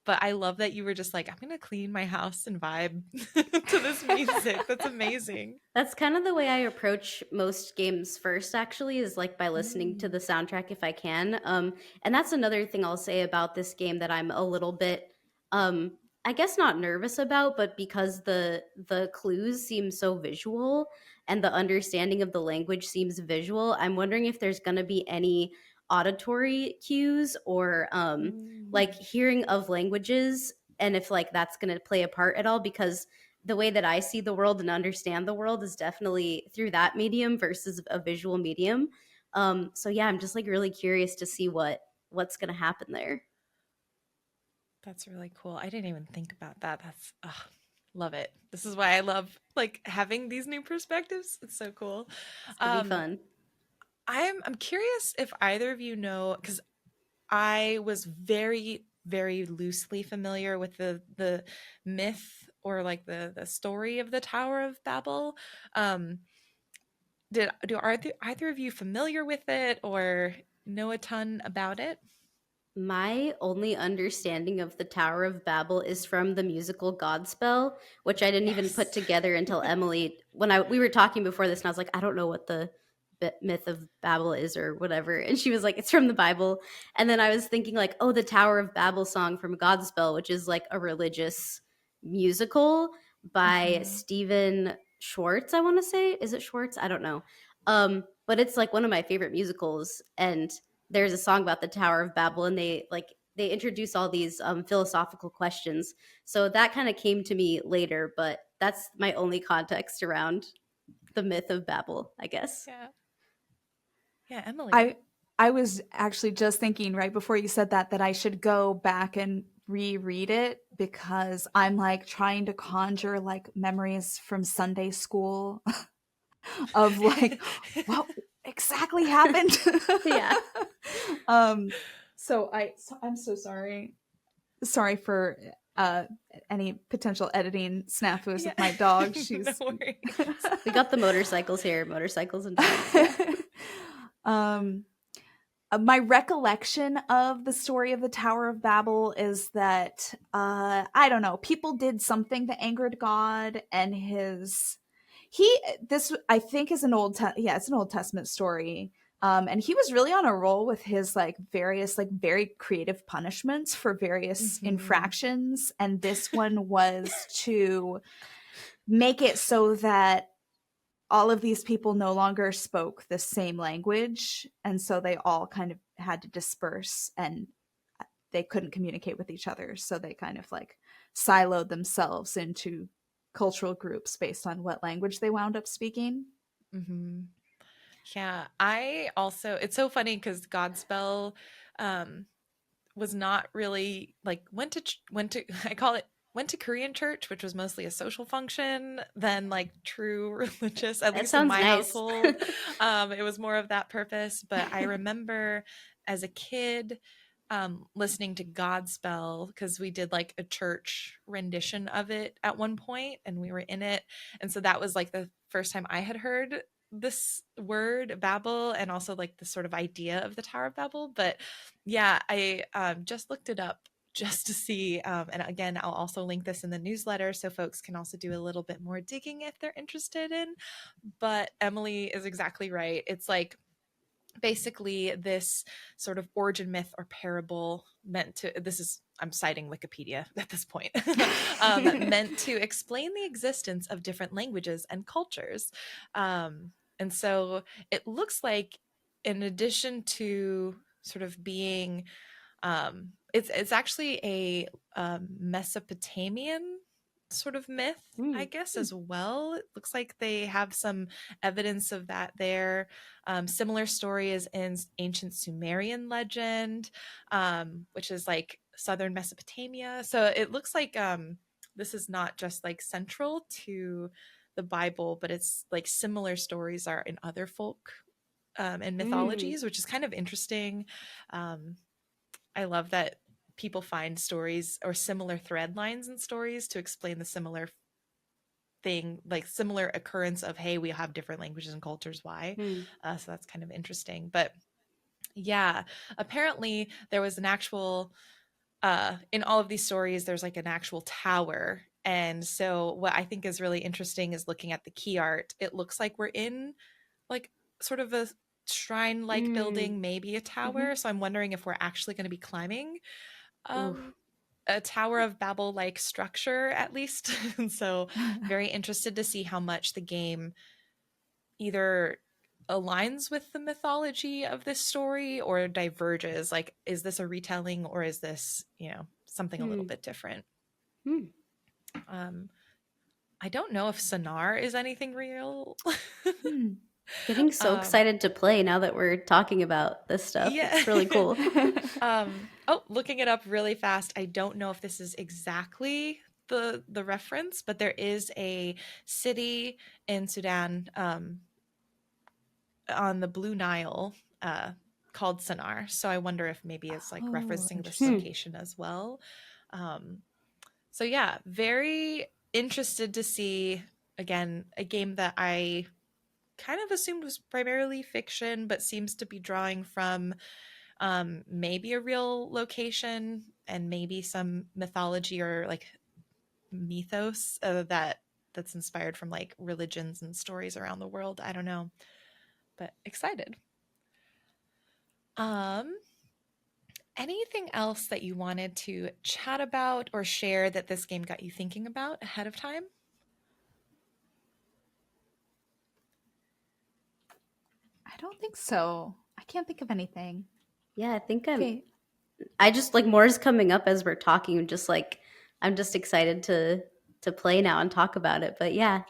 Speaker 1: but I love that you were just like, I'm gonna clean my house and vibe to this music. That's amazing.
Speaker 3: That's kind of the way I approach most games first, actually, is like by listening to
Speaker 1: Mm.
Speaker 3: the soundtrack if I can. And that's another thing I'll say about this game that I'm a little bit, um, I guess not nervous about, but because the clues seem so visual and the understanding of the language seems visual, I'm wondering if there's going to be any auditory cues or like
Speaker 1: Mm.
Speaker 3: hearing of languages, and if like that's going to play a part at all, because the way that I see the world and understand the world is definitely through that medium versus a visual medium. So yeah, I'm just like really curious to see what's gonna happen there.
Speaker 1: That's really cool. I didn't even think about that. That's love it. This is why I love like having these new perspectives. It's so cool.
Speaker 3: It's gonna be
Speaker 1: Um
Speaker 3: fun.
Speaker 1: I'm curious if either of you know cuz I was very loosely familiar with the myth or like the story of the Tower of Babel. Um are either of you familiar with it or know a ton about it?
Speaker 3: My only understanding of the Tower of Babel is from the musical Godspell, which I didn't even put
Speaker 1: Yes.
Speaker 3: together until Emily when I we were talking before this, and I was like, I don't know what the myth of Babel is or whatever, and she was like, it's from the Bible, and then I was thinking like, oh, the Tower of Babel song from Godspell, which is like a religious musical by
Speaker 1: Mhm.
Speaker 3: Stephen Schwartz. I want to say, is it Schwartz? I don't know, but it's like one of my favorite musicals, and there's a song about the Tower of Babel, and they introduce all these philosophical questions. So that kind of came to me later, but that's my only context around the myth of Babel, I guess.
Speaker 1: Yeah. Yeah, Emily.
Speaker 2: I I was actually just thinking right before you said that I should go back and reread it because I'm like trying to conjure like memories from Sunday school of like what exactly happened.
Speaker 3: Yeah.
Speaker 2: um so I'm so sorry. Sorry for uh any potential editing snafus
Speaker 1: Yeah.
Speaker 2: with my dog.
Speaker 1: No
Speaker 2: She's
Speaker 1: worries.
Speaker 3: We got the motorcycles here, motorcycles and dogs. Yeah.
Speaker 2: um my recollection of the story of the Tower of Babel is that I don't know, people did something that angered God, and he this I think is an it's an Old Testament story. And he was really on a roll with his like various like very creative punishments for various
Speaker 1: Mhm.
Speaker 2: infractions, and this one was to make it so that all of these people no longer spoke the same language, and so they all kind of had to disperse, and they couldn't communicate with each other, so they kind of like siloed themselves into cultural groups based on what language they wound up speaking.
Speaker 1: Mhm. Yeah, I also it's so funny because Godspell um was not really like went to I call it went to Korean church, which was mostly a social function than like true religious, at
Speaker 3: That
Speaker 1: least in
Speaker 3: sounds
Speaker 1: my
Speaker 3: nice.
Speaker 1: household. It was more of that purpose. But I remember as a kid listening to Godspell because we did like a church rendition of it at one point and we were in it. And so that was like the first time I had heard this word Babel and also like the sort of idea of the Tower of Babel. But yeah, I just looked it up just to see. And again, I'll also link this in the newsletter so folks can also do a little bit more digging if they're interested in. But Emily is exactly right. It's like basically this sort of origin myth or parable meant to this is I'm citing Wikipedia at this point meant to explain the existence of different languages and cultures and so it looks like in addition to sort of being it's actually a Mesopotamian sort of myth, I
Speaker 3: Mm.
Speaker 1: guess, as well. It looks like they have some evidence of that there. Similar story is in ancient Sumerian legend, which is like southern Mesopotamia. So it looks like this is not just like central to the Bible, but it's like similar stories are in other folk and
Speaker 3: Mm.
Speaker 1: mythologies, which is kind of interesting. I love that people find stories or similar thread lines in stories to explain the similar thing, like similar occurrence of, hey, we have different languages and cultures, why?
Speaker 3: Mm.
Speaker 1: So that's kind of interesting. But yeah, apparently there was an actual in all of these stories there's like an actual tower. And so what I think is really interesting is looking at the key art. It looks like we're in like sort of a shrine like
Speaker 3: Mm.
Speaker 1: building, maybe a
Speaker 3: Mm-hmm.
Speaker 1: tower. So I'm wondering if we're actually going to be climbing
Speaker 3: Oof.
Speaker 1: a Tower of Babel like structure at least. And so very interested to see how much the game either aligns with the mythology of this story or diverges. Like, is this a retelling or is this, something a little
Speaker 3: Mm.
Speaker 1: bit different?
Speaker 3: Mm.
Speaker 1: Um, I don't know if Sennaar is anything real.
Speaker 2: Hmm.
Speaker 3: Getting so
Speaker 1: um,
Speaker 3: excited to play now that we're talking about this stuff.
Speaker 1: yeah.
Speaker 3: It's really cool.
Speaker 1: Looking it up really fast. I don't know if this is exactly the reference, but there is a city in Sudan, on the Blue Nile, called Sennaar. So I wonder if maybe it's like
Speaker 2: Oh,
Speaker 1: referencing this
Speaker 3: Hmm.
Speaker 2: interesting.
Speaker 1: location as well. Um, so yeah, very interested to see again a game that I kind of assumed was primarily fiction, but seems to be drawing from maybe a real location and maybe some mythology or like mythos that's inspired from like religions and stories around the world. I don't know, but excited. Um, Anything else that you wanted to chat about or share that this game got you thinking about ahead of time?
Speaker 2: I don't think so. I can't think of anything.
Speaker 3: Yeah, I think
Speaker 2: Okay.
Speaker 3: I just like more is coming up as we're talking. Just like I'm just excited to play now and talk about it. But yeah,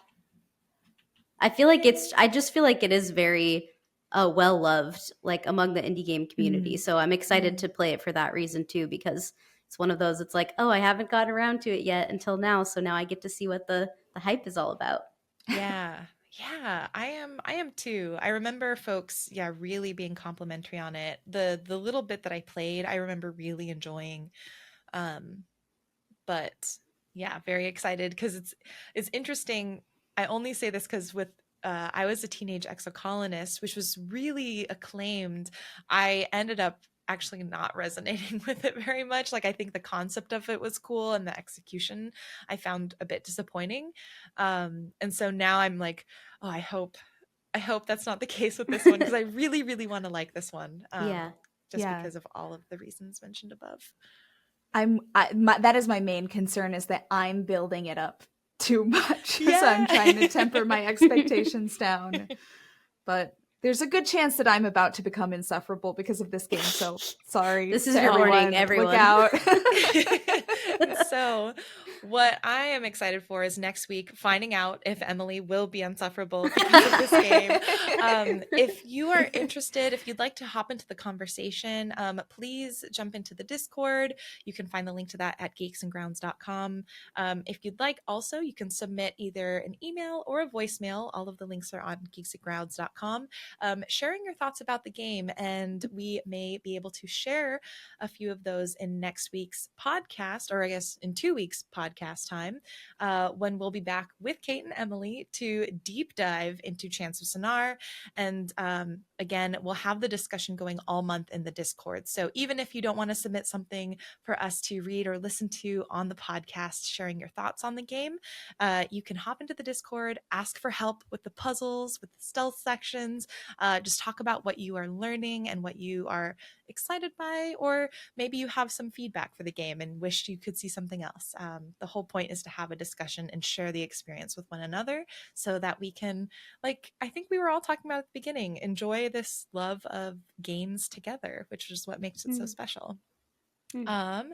Speaker 3: I feel like I just feel like it is very well loved like among the indie game community.
Speaker 2: Mm.
Speaker 3: So I'm excited
Speaker 1: Mm.
Speaker 3: to play it for that reason too, because it's one of those, it's like, oh, I haven't gotten around to it yet until now. So now I get to see what the hype is all about.
Speaker 1: Yeah. Yeah, I am too. I remember folks, yeah, really being complimentary on it. The little bit that I played, I remember really enjoying. Um, but yeah, very excited because it's interesting. I only say this because with I was a teenage exocolonist, which was really acclaimed. I ended up actually not resonating with it very much. Like I think the concept of it was cool and the execution I found a bit disappointing. And so now I'm like, oh, I hope that's not the case with this one because I really, really want to like this one.
Speaker 3: Yeah.
Speaker 1: Just
Speaker 2: Yeah.
Speaker 1: because of all of the reasons mentioned above.
Speaker 2: That is my main concern, is that I'm building it up too much. So I'm
Speaker 1: Yeah.
Speaker 2: trying to temper my expectations down. But there's a good chance that I'm about to become insufferable because of this game. So sorry
Speaker 3: This is
Speaker 2: to
Speaker 3: your warning,
Speaker 2: everyone. Look
Speaker 3: everyone.
Speaker 2: out.
Speaker 1: So, what I am excited for is next week finding out if Emily will be insufferable because of this game. If you are interested, if you'd like to hop into the conversation, please jump into the Discord. You can find the link to that at geeksandgrounds.com. If you'd like, also, you can submit either an email or a voicemail. All of the links are on geeksandgrounds.com, sharing your thoughts about the game, and we may be able to share a few of those in next week's podcast, or I guess in 2 weeks podcast time, when we'll be back with Kate and Emily to deep dive into Chants of Sennaar. And again, we'll have the discussion going all month in the Discord. So even if you don't want to submit something for us to read or listen to on the podcast, sharing your thoughts on the game, you can hop into the Discord, ask for help with the puzzles, with the stealth sections, just talk about what you are learning and what you are excited by, or maybe you have some feedback for the game and wish you could see something else. The whole point is to have a discussion and share the experience with one another so that we can, like I think we were all talking about at the beginning, enjoy this love of games together, which is what makes it so special.
Speaker 3: Mm.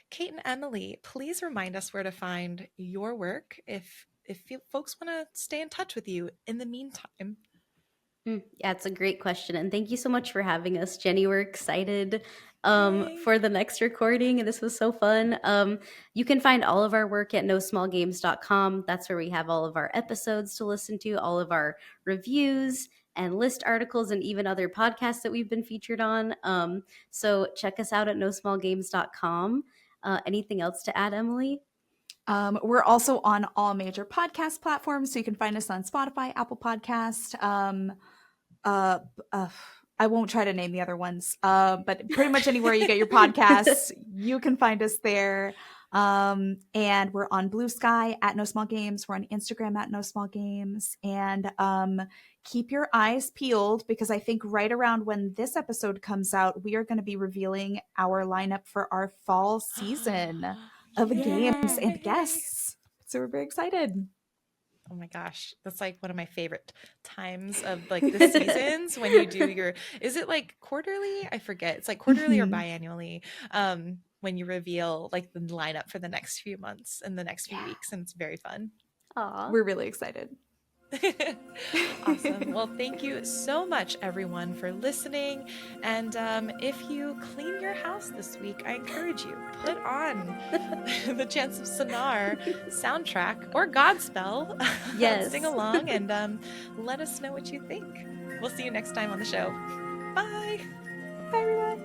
Speaker 1: Kate and Emily, please remind us where to find your work if folks want to stay in touch with you in the meantime.
Speaker 3: Yeah, it's a great question. And thank you so much for having us, Jenny. We're excited
Speaker 1: Yay.
Speaker 3: for the next recording. And this was so fun. You can find all of our work at nosmallgames.com. That's where we have all of our episodes to listen to, all of our reviews, and list articles and even other podcasts that we've been featured on. So check us out at nosmallgames.com. Anything else to add, Emily?
Speaker 2: We're also on all major podcast platforms, so you can find us on Spotify, Apple Podcast. Uh, uh, I won't try to name the other ones, but pretty much anywhere you get your podcasts, you can find us there. And we're on Blue Sky at No Small Games. We're on Instagram at No Small Games. And keep your eyes peeled, because I think right around when this episode comes out, we are going to be revealing our lineup for our fall season of games and
Speaker 1: Yay!
Speaker 2: guests. So we're very excited.
Speaker 1: Oh my gosh, that's like one of my favorite times of like the seasons when you do your, is it like quarterly? I forget. It's like quarterly or biannually, when you reveal like the lineup for the next few months and the next few weeks, and it's very fun.
Speaker 3: Aw.
Speaker 2: We're really excited.
Speaker 1: Awesome. Well, thank you so much, everyone, for listening. And if you clean your house this week, I encourage you, put on the Chants of Sennaar soundtrack or Godspell.
Speaker 3: Yes.
Speaker 1: Sing along and let us know what you think. We'll see you next time on the show. Bye.
Speaker 2: Bye, everyone.